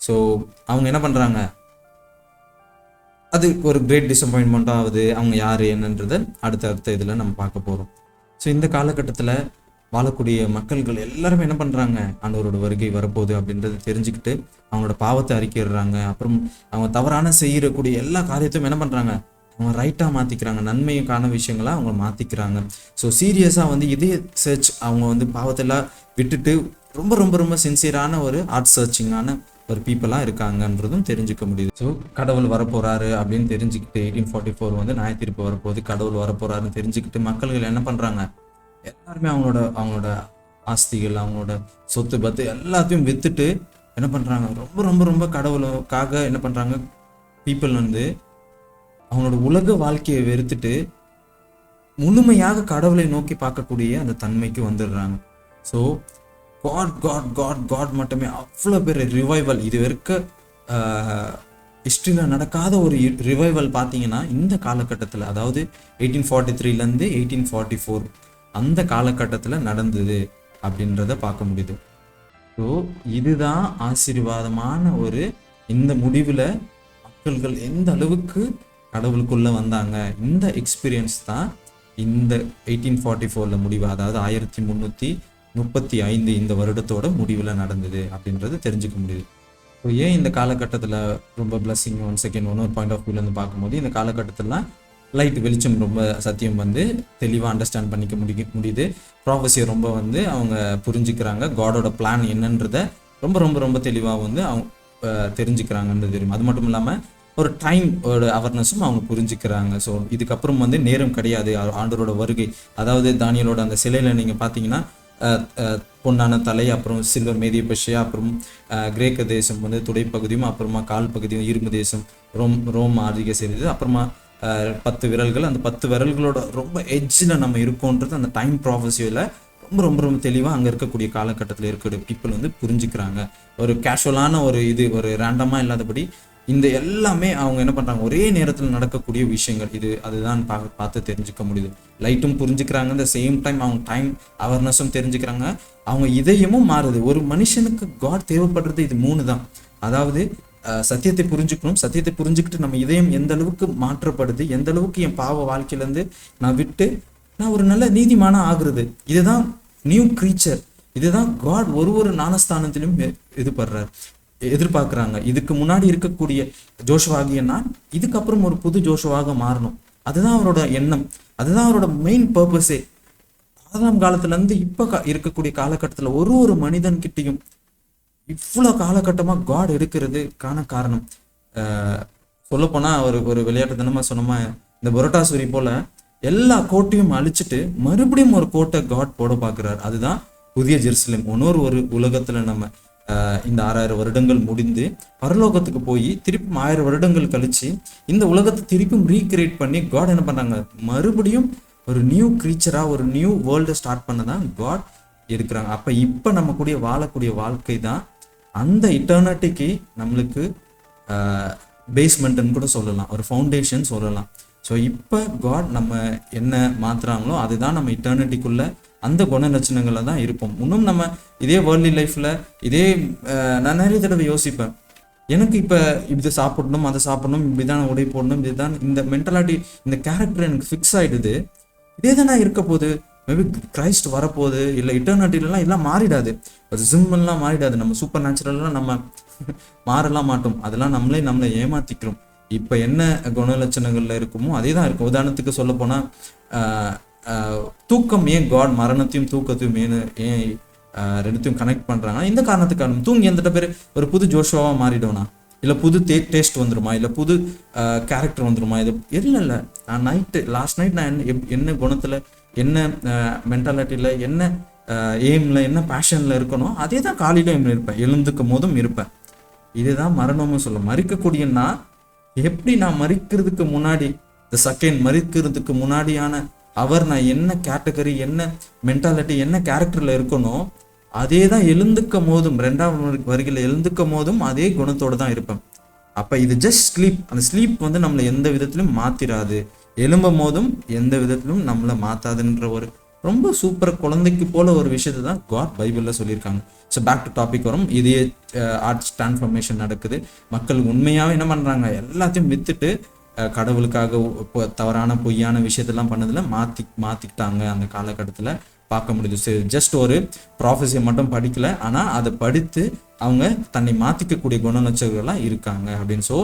ஸோ அவங்க என்ன பண்ணுறாங்க, அது ஒரு கிரேட் டிசப்பாயின்மெண்ட் ஆகுது. அவங்க யார் என்னன்றதை அடுத்த இதில் நம்ம பார்க்க போகிறோம். ஸோ இந்த காலகட்டத்தில் வாழக்கூடிய மக்கள்கள் எல்லாருமே என்ன பண்ணுறாங்க, ஆண்டவரோட வருகை வரப்போகுது அப்படின்றத தெரிஞ்சுக்கிட்டு அவங்களோட பாவத்தை அறிக்கையிடுறாங்க. அப்புறம் அவங்க தவறான செய்யக்கூடிய எல்லா காரியத்தையும் என்ன பண்ணுறாங்க, அவங்க ரைட்டாக மாற்றிக்கிறாங்க. நன்மைக்கான விஷயங்களை அவங்க மாற்றிக்கிறாங்க. ஸோ சீரியஸாக வந்து இதே சர்ச் அவங்க பாவத்தெல்லாம் விட்டுட்டு ரொம்ப ரொம்ப ரொம்ப சின்சியரான ஒரு ஆர்ட் சர்ச்சிங்கான ஒரு பீப்புளாக இருக்காங்கன்றதும் தெரிஞ்சுக்க முடியுது. ஸோ கடவுள் வரப்போகிறாரு அப்படின்னு தெரிஞ்சுக்கிட்டு 1844 நியாய தீர்ப்பு வரப்போகுது, கடவுள் வரப்போகிறாருன்னு தெரிஞ்சுக்கிட்டு மக்கள்கள் என்ன பண்ணுறாங்க, எல்லாருமே அவங்களோட ஆஸ்திகள், அவங்களோட சொத்து பத்து எல்லாத்தையும் விற்றுட்டு என்ன பண்ணுறாங்க, ரொம்ப ரொம்ப ரொம்ப கடவுளுக்காக என்ன பண்ணுறாங்க, பீப்புள் அவங்களோட உலக வாழ்க்கையை வெறுத்துட்டு முழுமையாக கடவுளை நோக்கி பார்க்கக்கூடிய அந்த தன்மைக்கு வந்துடுறாங்க. ஸோ காட் மட்டுமே அவ்வளோ பேர் ரிவைவல், இது வரைக்கும் ஹிஸ்ட்ரியில் நடக்காத ஒரு ரிவைவல் பார்த்தீங்கன்னா இந்த காலகட்டத்தில், அதாவது 1843லேருந்து 1844 அந்த காலகட்டத்தில் நடந்தது அப்படின்றத பார்க்க முடியுது. ஸோ இதுதான் ஆசீர்வாதமான ஒரு இந்த முடிவில் மக்கள்கள் எந்த அளவுக்கு கடவுளுக்குள்ளே வந்தாங்க. இந்த எக்ஸ்பீரியன்ஸ் தான் இந்த 1844 முடிவு, அதாவது 1335 இந்த வருடத்தோட முடிவில் நடந்தது அப்படின்றது தெரிஞ்சுக்க முடியுது. ஸோ ஏன் இந்த காலகட்டத்தில் ரொம்ப பிளஸ்ஸிங், இன்னொரு பாயிண்ட் ஆஃப் வியூலேருந்து பார்க்கும்போது இந்த காலகட்டத்திலாம் லைட் வெளிச்சம் ரொம்ப சத்தியம் தெளிவாக அண்டர்ஸ்டாண்ட் பண்ணிக்க முடியுது. ப்ராஃபஸியை ரொம்ப அவங்க புரிஞ்சுக்கிறாங்க. காடோட பிளான் என்னன்றதை ரொம்ப ரொம்ப ரொம்ப தெளிவாக அவங்க தெரிஞ்சுக்கிறாங்கன்றது தெரியும். அது மட்டும் இல்லாமல் ஒரு டைம் அவேர்னஸும் அவங்க புரிஞ்சுக்கிறாங்க. ஸோ இதுக்கப்புறம் நேரம் கிடையாது ஆண்டவரோட வருகை. அதாவது தானியலோட அந்த சிலையில் நீங்கள் பார்த்தீங்கன்னா பொன்னான தலை, அப்புறம் சில்வர் மேதிய பஷியா, அப்புறம் கிரேக்க தேசம் துடைப்பகுதியும், அப்புறமா கால் பகுதியும் இரும்பு தேசம், ரோம் ஆதிக்க செய்தது, அப்புறமா 10 விரல்கள். அந்த 10 விரல்களோட ரொம்ப எட்ஜில் நம்ம இருக்கோன்றது அந்த டைம் ப்ராஃபஸியில் ரொம்ப ரொம்ப ரொம்ப தெளிவாக அங்கே இருக்கக்கூடிய காலகட்டத்தில் இருக்கிற பீப்புள் புரிஞ்சுக்கிறாங்க. ஒரு கேஷுவலான ஒரு இது ஒரு ரேண்டமாக இல்லாதபடி இந்த எல்லாமே அவங்க என்ன பண்ணுறாங்க, ஒரே நேரத்தில் நடக்கக்கூடிய விஷயங்கள் அதுதான் பார்த்து தெரிஞ்சுக்க முடியுது. லைட்டும் புரிஞ்சுக்கிறாங்க, இந்த சேம் டைம் அவங்க டைம் அவேர்னஸும் தெரிஞ்சுக்கிறாங்க. அவங்க இதயமும் மாறுது. ஒரு மனுஷனுக்கு காட் தேவைப்படுறது இது 3 தான். அதாவது சத்தியத்தை புரிஞ்சுக்கணும், சத்தியத்தை புரிஞ்சுக்கிட்டு நம்ம இதயம் எந்த அளவுக்கு மாற்றப்படுது, எந்த அளவுக்கு என் பாவ வாழ்க்கையிலேருந்து நான் விட்டு நான் ஒரு நல்ல நீதிமான ஆகுறது, இதுதான் நியூ கிரீச்சர். இதுதான் காட் ஒரு ஞானஸ்தானத்திலும் எதிர்பார்க்குறாங்க. இதுக்கு முன்னாடி இருக்கக்கூடிய ஜோஷுவாகிய நான் இதுக்கப்புறம் ஒரு புது ஜோஷுவாக மாறணும். அதுதான் அவரோட எண்ணம், அதுதான் அவரோட மெயின் பர்பஸே. 6ஆம் காலத்துலேருந்து இப்போ இருக்கக்கூடிய காலகட்டத்தில் ஒரு மனிதன்கிட்டையும் இவ்வளோ காலகட்டமாக காட் எடுக்கிறதுக்கான காரணம் சொல்லப்போனால் ஒரு விளையாட்டு தினமாக சொன்னோமா, இந்த புரோட்டாசூரி போல எல்லா கோட்டையும் அழிச்சிட்டு மறுபடியும் ஒரு கோட்டை காட் போட பார்க்குறாரு. அதுதான் புதிய ஜெருசலேம். ஒரு உலகத்தில் நம்ம இந்த 6000 வருடங்கள் முடிந்து பரலோகத்துக்கு போய் திருப்பி 1000 வருடங்கள் கழிச்சு இந்த உலகத்தை திருப்பியும் ரீக்ரியேட் பண்ணி காட் என்ன பண்ணாங்க, மறுபடியும் ஒரு நியூ கிரீச்சராக ஒரு நியூ வேர்ல்டை ஸ்டார்ட் பண்ண தான் காட் இருக்கிறாங்க. அப்போ இப்போ நம்ம கூடிய வாழக்கூடிய வாழ்க்கை தான் அந்த இட்டர்னிட்டிக்கு நம்மளுக்கு பேஸ்மெண்ட்னு கூட சொல்லலாம், ஒரு ஃபவுண்டேஷன் சொல்லலாம். ஸோ இப்போ காட் நம்ம என்ன மாற்றுறாங்களோ அதுதான் நம்ம இட்டர்னிட்டிக்குள்ளே அந்த குணலட்சணங்களை தான் இருப்போம். இன்னும் நம்ம இதே வேர்ல்ட்லி லைஃப்பில் நான் நிறைய தடவை யோசிப்பேன், எனக்கு இப்போ இது சாப்பிடணும், அதை சாப்பிடணும், இப்படிதான் உடை போடணும், இதுதான் இந்த மென்டாலிட்டி, இந்த கேரக்டர் எனக்கு ஃபிக்ஸ் ஆகிடுது. இதே தானே இருக்க போகுது. மேபி கிரைஸ்ட் வரப்போகுது, இல்லை இட்டர்னிட்டிலாம் எல்லாம் மாறிடாது, ஜிம்மெல்லாம் மாறிடாது, நம்ம சூப்பர் நேச்சுரல்லாம் நம்ம மாறலாம் மாட்டோம். அதெல்லாம் நம்மளை ஏமாத்திக்கிறோம். இப்போ என்ன குணலட்சணங்கள்ல இருக்குமோ அதே தான் இருக்கும். உதாரணத்துக்கு சொல்ல போனால் தூக்கம் ஏன் காட் மரணத்தையும் தூக்கத்தையும் ஏன் ரெண்டுத்தையும் கனெக்ட் பண்ணுறாங்க. இந்த காரணத்துக்கான தூங்கி எந்த பேர் ஒரு புது ஜோஷுவாவாக மாறிடுவேனா, இல்லை புது டேஸ்ட் வந்துடுமா, இல்லை புது கேரக்டர் வந்துடுமா? இது இல்லை. நான் லாஸ்ட் நைட் நான் என்ன குணத்தில், என்ன மென்டாலிட்டியில், என்ன எய்மில், என்ன பேஷனில் இருக்கணும், அதே தான் காலையிலும் இருப்பேன், எழுந்துக்கும் போதும் இருப்பேன். இதுதான் மரணமும் சொல்லும். மறிக்கக்கூடியன்னா எப்படி நான் மறிக்கிறதுக்கு முன்னாடி, இந்த செகண்ட் மறிக்கிறதுக்கு முன்னாடியான அவர் நான் என்ன கேட்டகரி, என்ன மென்டாலிட்டி, என்ன கேரக்டரில் இருக்கணும், அதே தான் எழுந்துக்கும் போதும், 2ஆவது வருகையில் எழுந்துக்கும் போதும் அதே குணத்தோடு தான் இருப்பேன். அப்போ இது ஜஸ்ட் ஸ்லீப். அந்த ஸ்லீப் வந்து நம்மளை எந்த விதத்திலும் மாற்றிடாது, எழும்பும் போதும் எந்த விதத்திலும் நம்மளை மாற்றாதுன்ற ஒரு ரொம்ப சூப்பர் குழந்தைக்கு போல ஒரு விஷயத்தை தான் காட் பைபிளில் சொல்லியிருக்காங்க. ஸோ பேக் டு டாபிக் வரும். இதே ஆர்ட்ஸ் டிரான்ஸ்ஃபர்மேஷன் நடக்குது. மக்கள் உண்மையாகவே என்ன பண்ணுறாங்க, எல்லாத்தையும் விற்றுட்டு கடவுளுக்காக தவறான பொய்யான விஷயத்தெல்லாம் பண்ணதில் மாற்றிக்கிட்டாங்க. அந்த காலகட்டத்தில் பார்க்க முடியுது. சரி, ஜஸ்ட் ஒரு ப்ராஃபஸியை மட்டும் படிக்கலை, ஆனால் அதை படித்து அவங்க தன்னை மாற்றிக்கக்கூடிய குணநட்சங்கள்லாம் இருக்காங்க அப்படின்னு. ஸோ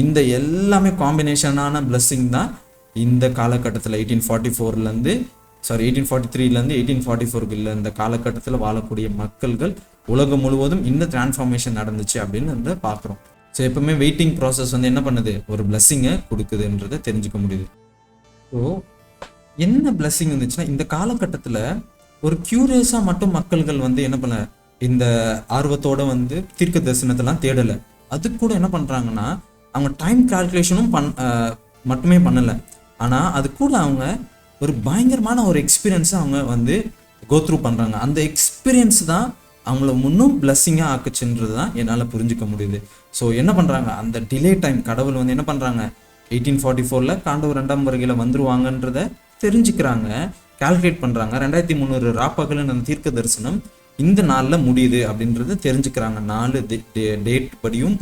இந்த எல்லாமே காம்பினேஷனான பிளஸ்ஸிங் தான் இந்த காலகட்டத்தில் 1843 1844 இந்த காலகட்டத்தில் வாழக்கூடிய மக்கள்கள் உலகம் முழுவதும் இந்த டிரான்ஸ்ஃபார்மேஷன் நடந்துச்சு அப்படின்னு பார்க்குறோம். ஸோ எப்பவுமே வெயிட்டிங் ப்ராசஸ் வந்து என்ன பண்ணுது, ஒரு பிளஸ்ஸிங்கை கொடுக்குதுன்றதை தெரிஞ்சுக்க முடியுது. ஸோ என்ன பிளஸ்ஸிங் இருந்துச்சுன்னா, இந்த காலகட்டத்தில் ஒரு க்யூரியஸாக மட்டும் மக்கள்கள் வந்து என்ன பண்ண, இந்த ஆர்வத்தோட வந்து தீர்க்க தரிசனத்தெல்லாம் தேடலை. அது கூட என்ன பண்ணுறாங்கன்னா, அவங்க டைம் கால்குலேஷனும் மட்டுமே பண்ணலை, ஆனால் அது கூட அவங்க ஒரு பயங்கரமான ஒரு எக்ஸ்பீரியன்ஸை அவங்க வந்து கோத்ரூ பண்ணுறாங்க. அந்த எக்ஸ்பீரியன்ஸ் தான் அவங்கள இன்னும் பிளஸ்ஸிங்காக ஆக்குச்சுன்றது தான் என்னால் புரிஞ்சுக்க முடியுது. ஸோ என்ன பண்ணுறாங்க, அந்த டிலே டைம் கடவுள் வந்து என்ன பண்ணுறாங்க, 1844 ஆண்டவர் 2ஆம் வருகையில் வந்துருவாங்கன்றத தெரிஞ்சுக்கிறாங்க, கால்குலேட் பண்ணுறாங்க. 2300 ராப்பகல்னு அந்த தீர்க்க தரிசனம் இந்த நாளில் முடியுது அப்படின்றத தெரிஞ்சுக்கிறாங்க. 4 டேட் படியும்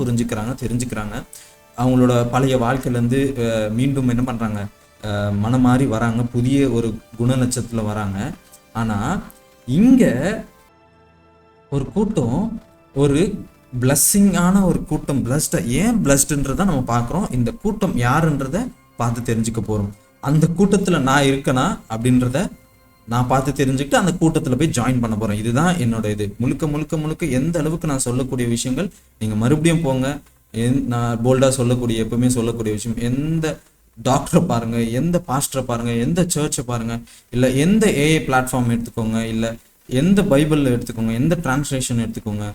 தெரிஞ்சுக்கிறாங்க. அவங்களோட பழைய வாழ்க்கையிலேருந்து மீண்டும் என்ன பண்ணுறாங்க, மனம் மாறி வராங்க, புதிய ஒரு குணநட்சத்தில் வராங்க. ஆனால் இங்கே ஒரு கூட்டம், ஒரு பிளஸ்ஸிங்கான ஒரு கூட்டம், ஏன் பிளஸ்டுன்றதை நம்ம பார்க்குறோம். இந்த கூட்டம் யாருன்றதை பார்த்து தெரிஞ்சுக்க போகிறோம். அந்த கூட்டத்தில் நான் இருக்கேனா அப்படின்றத நான் பார்த்து தெரிஞ்சுக்கிட்டு அந்த கூட்டத்தில் போய் ஜாயின் பண்ண போகிறேன். இதுதான் என்னோட இது. முழுக்க எந்த அளவுக்கு நான் சொல்லக்கூடிய விஷயங்கள், நீங்கள் மறுபடியும் போங்க, நான் போல்டாக சொல்லக்கூடிய, எப்பவுமே சொல்லக்கூடிய விஷயம், எந்த டாக்டரை பாருங்கள், எந்த பாஸ்டரை பாருங்கள், எந்த சர்ச்சை பாருங்கள், இல்லை எந்த ஏஐ பிளாட்ஃபார்ம் எடுத்துக்கோங்க, இல்லை எந்த பைபிள் எடுத்துக்கோங்க, எந்த டிரான்ஸ்லேஷன் எடுத்துக்கோங்க,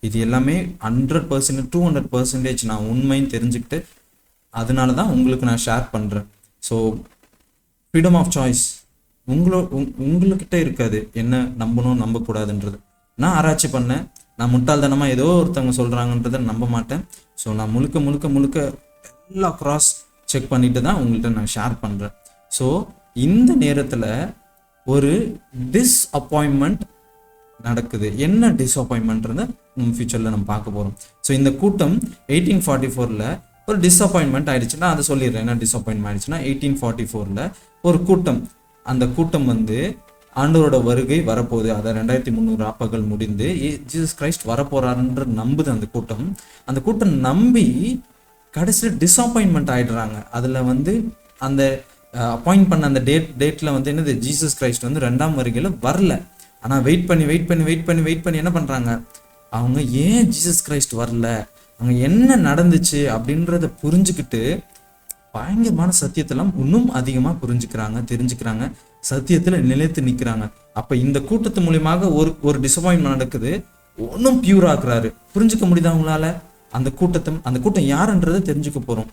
இது எல்லாமே 100% 200% நான் உண்மைன்னு தெரிஞ்சுக்கிட்டு அதனால தான் உங்களுக்கு நான் ஷேர் பண்ணுறேன். ஸோ ஃப்ரீடம் ஆஃப் சாய்ஸ் உங்களுக்கிட்ட இருக்காது, என்ன நம்பணும் நம்பக்கூடாதுன்றது. நான் ஆராய்ச்சி பண்ணேன், நான் முட்டாள்தனமாக ஏதோ ஒருத்தவங்க சொல்கிறாங்கன்றதை நம்ப மாட்டேன். ஸோ நான் முழுக்க எல்லா கிராஸ் செக் பண்ணிட்டு தான் உங்கள்கிட்ட நான் ஷேர் பண்ணுறேன். ஸோ இந்த நேரத்தில் ஒரு டிஸ்அப்பாயின்மெண்ட் நடக்குது. என்ன டிஸ்அப்பாயின்மெண்ட்ன்றதை நம்ம ஃபியூச்சரில் நம்ம பார்க்க போகிறோம். ஸோ இந்த கூட்டம் 1844 ஒரு டிஸ்அப்பாயின்மெண்ட் ஆயிடுச்சுன்னா அதை சொல்லிடுறேன். என்ன டிஸ்அப்பாயின்மெண்ட் ஆயிடுச்சுன்னா, 1844 ஒரு கூட்டம், அந்த கூட்டம் வந்து ஆண்டவரோட வருகை வரப்போகுது, அதை 2300 ராப்பகல் முடிந்து ஜீசஸ் கிரைஸ்ட் வரப்போறாருன்ற நம்புது அந்த கூட்டம். அந்த கூட்டம் நம்பி கடைசியில் டிஸ்அப்பாயின்மெண்ட் ஆகிடுறாங்க. அதில் வந்து அந்த அப்பாயிண்ட் பண்ண அந்த டேட்டில் வந்து என்னது, ஜீசஸ் கிரைஸ்ட் வந்து 2ஆம் வருகையில் வரல. ஆனால் வெயிட் பண்ணி என்ன பண்ணுறாங்க, அவங்க ஏன் ஜீசஸ் கிரைஸ்ட் வரல, அவங்க என்ன நடந்துச்சு அப்படின்றத புரிஞ்சுக்கிட்டு பயங்கரமான சத்தியத்தெல்லாம் இன்னும் அதிகமாக தெரிஞ்சுக்கிறாங்க, சத்தியத்தில் நிலைத்து நிற்கிறாங்க. அப்போ இந்த கூட்டத்து மூலியமாக ஒரு டிசப்பாயின்மெண்ட் நடக்குது, ஒன்றும் பியூர் ஆக்குறாரு. புரிஞ்சுக்க முடியுதா அவங்களால? அந்த கூட்டம் யாருன்றதை தெரிஞ்சுக்க போகிறோம்.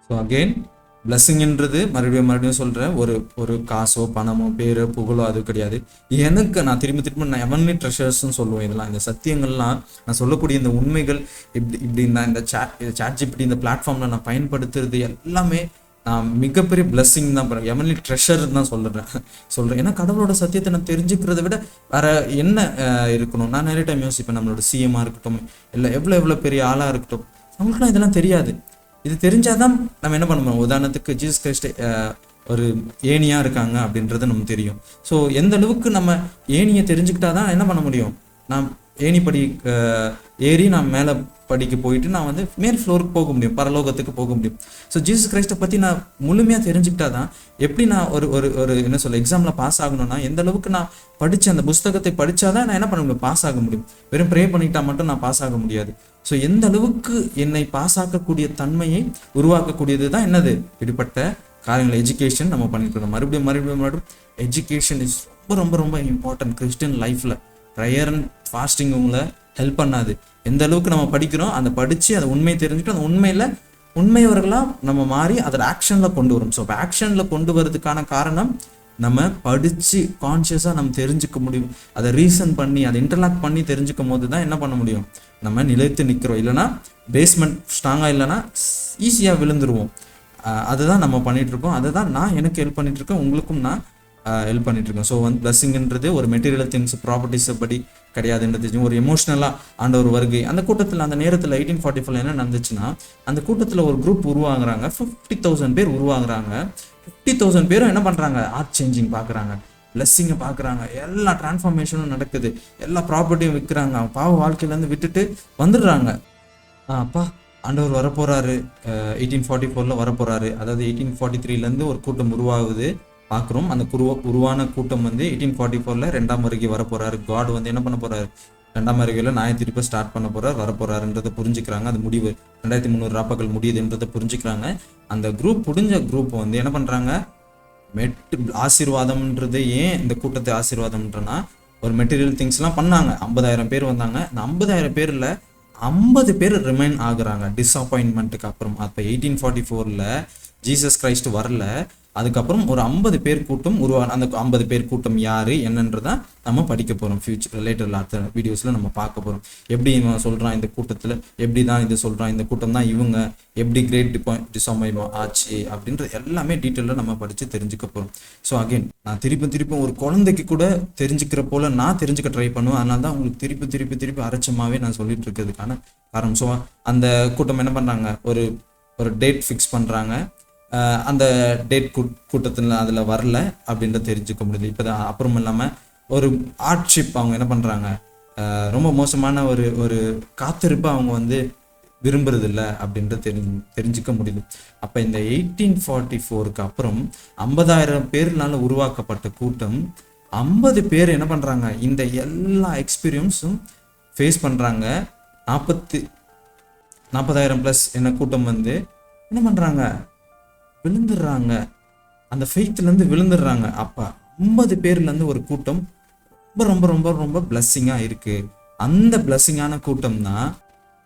ஸோ அகெயின் பிளஸ்ஸிங்ன்றது மறுபடியும் சொல்கிறேன், ஒரு காசோ பணமோ பேரோ புகழோ அது கிடையாது. எனக்கு நான் திரும்ப நான் எவன்லி ட்ரெஷர்ஸ்ன்னு சொல்லுவேன். இதெல்லாம் இந்த சத்தியங்கள்லாம் நான் சொல்லக்கூடிய இந்த உண்மைகள் இப்படி நான் இந்த சாட்ஜிபிடி இந்த பிளாட்ஃபார்மில் நான் பயன்படுத்துறது எல்லாமே நான் மிகப்பெரிய பிளஸ்ஸிங் தான் பண்ணுறேன், எவன்லி ட்ரெஷர் தான் சொல்கிறேன். ஏன்னா கடவுளோட சத்தியத்தை நான் தெரிஞ்சுக்கிறத விட வேற என்ன இருக்கணும். நான் நிறைய டைம் யோசிப்பேன், நம்மளோட சிஎம்மாக இருக்கட்டும், இல்லை எவ்வளோ பெரிய ஆளாக இருக்கட்டும், அவங்களுக்குலாம் இதெல்லாம் தெரியாது. இது தெரிஞ்சாதான் நம்ம என்ன பண்ணுவோம். உதாரணத்துக்கு ஜீசஸ் கிரைஸ்ட் ஒரு ஏணியா இருக்காங்க அப்படின்றது நமக்கு தெரியும். ஸோ எந்த அளவுக்கு நம்ம ஏணியை தெரிஞ்சுக்கிட்டாதான் என்ன பண்ண முடியும், நான் ஏணிப்படி ஏறி நான் மேலே படிக்க போயிட்டு நான் வந்து மேல் ஃப்ளோருக்கு போக முடியும், பரலோகத்துக்கு போக முடியும். ஸோ ஜீசஸ் கிரைஸ்ட்டை பற்றி நான் முழுமையாக தெரிஞ்சுக்கிட்டா தான் எப்படி நான் ஒரு ஒரு ஒரு என்ன சொல்ல எக்ஸாமில் பாஸ் ஆகணும்னா எந்த அளவுக்கு நான் படித்து அந்த புஸ்தகத்தை படித்தாதான் நான் என்ன பண்ண முடியும், பாஸ் ஆக முடியும். வெறும் ப்ரே பண்ணிட்டா மட்டும் நான் பாஸ் ஆக முடியாது. ஸோ எந்த அளவுக்கு என்னை பாஸ் ஆக்கக்கூடிய தன்மையை உருவாக்கக்கூடியது தான் என்னது, இப்படிப்பட்ட காரியங்கள் எஜுகேஷன் நம்ம பண்ணிட்டு மறுபடியும் எஜுகேஷன் இஸ் ரொம்ப ரொம்ப ரொம்ப இம்பார்ட்டன்ட் கிறிஸ்டியன் லைஃப்பில். ப்ரேயர் அண்ட் ஃபாஸ்டிங் உங்களை ஹெல்ப் பண்ணாது. எந்த அளவுக்கு நம்ம படிக்கிறோம், அதை படித்து அதை உண்மையை தெரிஞ்சுட்டு அந்த உண்மையில் உண்மையவர்களாக நம்ம மாறி அதை ஆக்ஷனில் கொண்டு வரும். ஸோ இப்போ ஆக்ஷனில் கொண்டு வரதுக்கான காரணம் நம்ம படித்து கான்ஷியஸாக நம்ம தெரிஞ்சுக்க முடியும். அதை ரீசன் பண்ணி அதை இன்டர்லாக்ட் பண்ணி தெரிஞ்சுக்கும் போது தான் என்ன பண்ண முடியும், நம்ம நிலைத்து நிற்கிறோம். இல்லைனா பேஸ்மெண்ட் ஸ்ட்ராங்காக இல்லைன்னா ஈஸியாக விழுந்துருவோம். அதுதான் நம்ம பண்ணிகிட்ருக்கோம். அதை தான் நான் எனக்கு ஹெல்ப் பண்ணிகிட்ருக்கேன், உங்களுக்கும் நான் ஹெல்ப் பண்ணிகிட்ருக்கேன். ஸோ வந்து பிளஸ்ஸிங்கிறது ஒரு மெட்டீரியல் திங்ஸ் ப்ராப்பர்ட்டிஸை படி கிடையாதுன்றது ஒரு எமோஷ்னலாக ஆண்டவர் வருகை. அந்த கூட்டத்தில் அந்த நேரத்தில் 1844 என்ன நடந்துச்சுன்னா, அந்த கூட்டத்தில் ஒரு குரூப் உருவாங்குறாங்க, 50,000 பேர் உருவாங்குறாங்க. 50,000 பேரும் என்ன பண்ணுறாங்க, ஆர்ட் சேஞ்சிங் பார்க்குறாங்க, பிளஸ்ஸிங்கை பார்க்குறாங்க, எல்லா டிரான்ஸ்ஃபார்மேஷனும் நடக்குது, எல்லா ப்ராப்பர்ட்டியும் விற்கிறாங்க, அவங்க பாவ வாழ்க்கையிலேருந்து விட்டுட்டு வந்துடுறாங்க. அப்பா ஆண்டவர் வரப்போகிறாரு, 1844 வரப்போகிறாரு. அதாவது 1843 ஒரு கூட்டம் உருவாகுது பார்க்குறோம். அந்த உருவான கூட்டம் வந்து 1844 2ஆம் வருகை வரப்போகிறாரு. காட் வந்து என்ன பண்ண போகிறாரு, 2ஆம் வருகையில் நியாயத்தீர்ப்பை ஸ்டார்ட் பண்ண போகிறார், வரப்போகிறாருன்றதை புரிஞ்சுக்கிறாங்க. அது முடிவு 2300 ராப்பகல் முடியுதுன்றதை புரிஞ்சுக்கிறாங்க. அந்த குரூப் வந்து என்ன பண்ணுறாங்க, ஆசீர்வாதம்ன்றது ஏன் இந்த கூட்டத்தை ஆசீர்வாதம்ன்றனா ஒரு மெட்டீரியல் திங்ஸ்லாம் பண்ணாங்க. 50,000 பேர் வந்தாங்க. அந்த 50,000 பேரில் 50 பேர் ரிமைன் ஆகுறாங்க டிஸப்பாயின்மெண்ட்டுக்கு அப்புறம். அப்போ 1844 ஜீசஸ் கிரைஸ்ட் வரல, அதுக்கப்புறம் ஒரு 50 பேர் கூட்டம் உருவான. அந்த 50 பேர் கூட்டம் யார் என்னன்றதான் நம்ம படிக்க போகிறோம். ஃபியூச்சர் லேட்டரில் அடுத்த வீடியோஸில் நம்ம பார்க்க போகிறோம். எப்படி இவன் சொல்கிறான் இந்த கூட்டத்தில், எப்படி தான் இது சொல்கிறான், இந்த கூட்டம் தான் இவங்க, எப்படி கிரேட் டிஸப்பாயின்மெண்ட் ஆச்சு அப்படின்ற எல்லாமே டீட்டெயிலாக நம்ம படித்து தெரிஞ்சுக்க போகிறோம். ஸோ அகெயின் நான் திருப்பி ஒரு குழந்தைக்கு கூட தெரிஞ்சுக்கிற போல் நான் தெரிஞ்சுக்க ட்ரை பண்ணுவேன். அதனால தான் உங்களுக்கு திருப்பி அரைச்சமாகவே நான் சொல்லிட்டு இருக்கிறதுக்கான காரணம். ஸோ அந்த கூட்டம் என்ன பண்ணுறாங்க, ஒரு டேட் ஃபிக்ஸ் பண்ணுறாங்க. அந்த டேட் கூட்டத்தில் அதில் வரல அப்படின்றத தெரிஞ்சுக்க முடியுது. இப்போ தான் அப்புறம் இல்லாமல் ஒரு ஆர்ட்ஷிப் அவங்க என்ன பண்ணுறாங்க, ரொம்ப மோசமான ஒரு காத்திருப்பை அவங்க வந்து விரும்புறது இல்லை அப்படின்ற தெரிஞ்சுக்க முடியுது. அப்போ இந்த 1844 அப்புறம் 50,000 பேர்னால உருவாக்கப்பட்ட கூட்டம் 50 பேர் என்ன பண்ணுறாங்க, இந்த எல்லா எக்ஸ்பீரியன்ஸும் ஃபேஸ் பண்ணுறாங்க. 40,000 ப்ளஸ் என்ன கூட்டம் வந்து என்ன பண்ணுறாங்க, விழுந்துடுறாங்க, அந்த ஃபெய்த்லேருந்து விழுந்துடுறாங்க. அப்போ 50 பேர்லேருந்து ஒரு கூட்டம் ரொம்ப ரொம்ப ரொம்ப பிளஸ்ஸிங்காக இருக்குது. அந்த பிளஸ்ஸிங்கான கூட்டம் தான்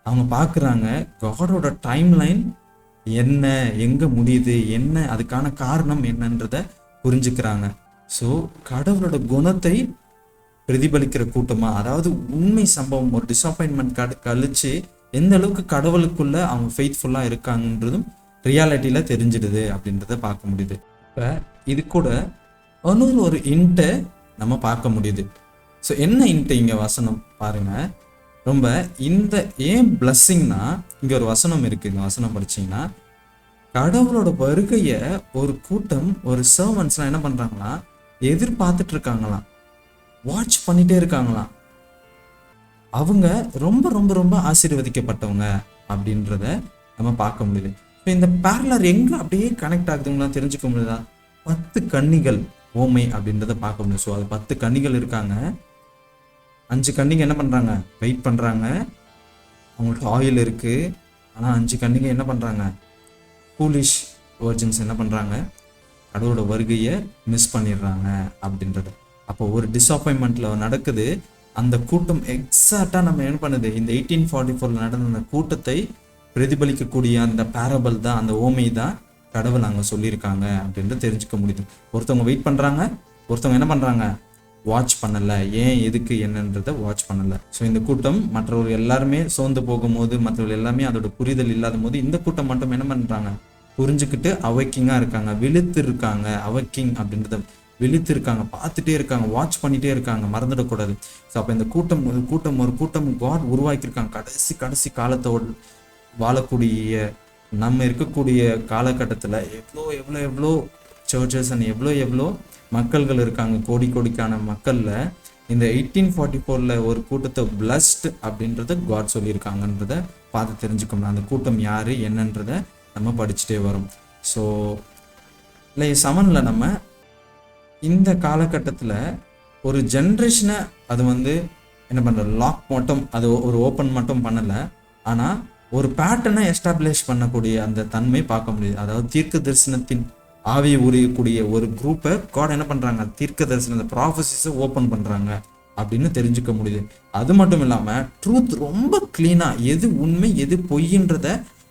அவங்க பார்க்குறாங்க காடோட டைம் லைன் என்ன, எங்கே முடியுது, என்ன அதுக்கான காரணம் என்னன்றதை புரிஞ்சுக்கிறாங்க. ஸோ கடவுளோட குணத்தை பிரதிபலிக்கிற கூட்டமாக, அதாவது உண்மை சம்பவம், ஒரு டிஸப்பாயின்மெண்ட் கழிச்சு எந்த அளவுக்கு கடவுளுக்குள்ள அவங்க ஃபெய்த்ஃபுல்லாக இருக்காங்கன்றதும் ரியாலிட்டியில் தெரிஞ்சிடுது அப்படின்றத பார்க்க முடியுது. இப்போ இது கூட இன்னொரு ஒரு இன்ட்டை நம்ம பார்க்க முடியுது. ஸோ என்ன இன்ட்டு இங்கே வசனம் பாருங்கள், ரொம்ப இந்த ஏன் பிளஸ்ஸிங்னா இங்கே ஒரு வசனம் இருக்குது. இந்த வசனம் படிச்சிங்கன்னா கடவுளோட வருகையை ஒரு கூட்டம், ஒரு சர்வன்ஸ்லாம் என்ன பண்ணுறாங்களா, எதிர்பார்த்துட்டு இருக்காங்களாம், வாட்ச் பண்ணிகிட்டே இருக்காங்களாம். அவங்க ரொம்ப ரொம்ப ரொம்ப ஆசீர்வதிக்கப்பட்டவங்க அப்படின்றத நம்ம பார்க்க முடியுது. இப்போ இந்த பேரலர் எங்கே அப்படியே கனெக்ட் ஆகுதுங்களா தெரிஞ்சுக்க முடியுதா, 10 கன்னிகள் ஓமை அப்படின்றத பார்க்க முடியும். ஸோ அது 10 கன்னிகள் இருக்காங்க. 5 கன்னிங்க என்ன பண்ணுறாங்க, வெயிட் பண்ணுறாங்க, அவங்களுக்கு ஆயில் இருக்குது. ஆனால் 5 கன்னிங்க என்ன பண்ணுறாங்க, ஃபூலிஷ் வர்ஜின்ஸ் என்ன பண்ணுறாங்க, கடவுளோட வருகையை மிஸ் பண்ணிடுறாங்க அப்படின்றது. அப்போ ஒரு டிஸப்பாயின்மெண்ட்டில் நடக்குது. அந்த கூட்டம் எக்ஸாக்டாக நம்ம என்ன பண்ணுது, இந்த 1844 நடந்த அந்த கூட்டத்தை பிரதிபலிக்கக்கூடிய அந்த பேரபிள் தான், அந்த ஓமை தான் கடவுள் அங்கே சொல்லியிருக்காங்க அப்படின்றது தெரிஞ்சுக்க முடியுது. ஒருத்தவங்க வெயிட் பண்ணுறாங்க, ஒருத்தவங்க என்ன பண்ணுறாங்க, வாட்ச் பண்ணலை, ஏன் எதுக்கு என்னன்றதை வாட்ச் பண்ணலை. ஸோ இந்த கூட்டம் மற்றவர்கள் எல்லாருமே சோர்ந்து போகும்போது, மற்றவர்கள் எல்லாமே அதோட புரிதல் இல்லாத போது இந்த கூட்டம் மட்டும் என்ன பண்ணுறாங்க, புரிஞ்சுக்கிட்டு அவைக்கிங்காக இருக்காங்க, விழித்து இருக்காங்க. அவைக்கிங் அப்படின்றத விழித்து இருக்காங்க, பார்த்துட்டே இருக்காங்க, வாட்ச் பண்ணிகிட்டே இருக்காங்க, மறந்துடக்கூடாது. ஸோ அப்போ இந்த ஒரு கூட்டம் காட் உருவாக்கியிருக்காங்க. கடைசி காலத்தோடு வாழக்கூடிய நம்ம இருக்கக்கூடிய காலகட்டத்தில் எவ்வளோ சர்ச்சஸ் அண்ட் எவ்வளோ மக்கள்கள் இருக்காங்க, கோடிக்கான மக்களில் இந்த 1844 ஒரு கூட்டத்தை பிளஸ்ட் அப்படின்றத காட் சொல்லியிருக்காங்கன்றத பார்த்து தெரிஞ்சுக்கணும். அந்த கூட்டம் யாரு என்னன்றத நம்ம படிச்சுட்டே வரும். ஸோ இல்லை 7ல் நம்ம இந்த காலகட்டத்தில் ஒரு ஜென்ரேஷனை அது என்ன பண்ணுற லாக் மட்டும் அது ஒரு ஓப்பன் மட்டும் பண்ணலை, ஆனால் ஒரு பேட்டர்னை எஸ்டாப்ளிஷ் பண்ணக்கூடிய அந்த தன்மை பார்க்க முடியுது. அதாவது தீர்க்க தரிசனத்தின் ஆவியை உரியக்கூடிய ஒரு குரூப்பை காட் என்ன பண்ணுறாங்க, தீர்க்க தரிசன ப்ராஃபஸிஸை ஓப்பன் பண்ணுறாங்க அப்படின்னு தெரிஞ்சுக்க முடியுது. அது மட்டும் இல்லாமல் ட்ரூத் ரொம்ப கிளீனாக எது உண்மை எது பொய்ன்றத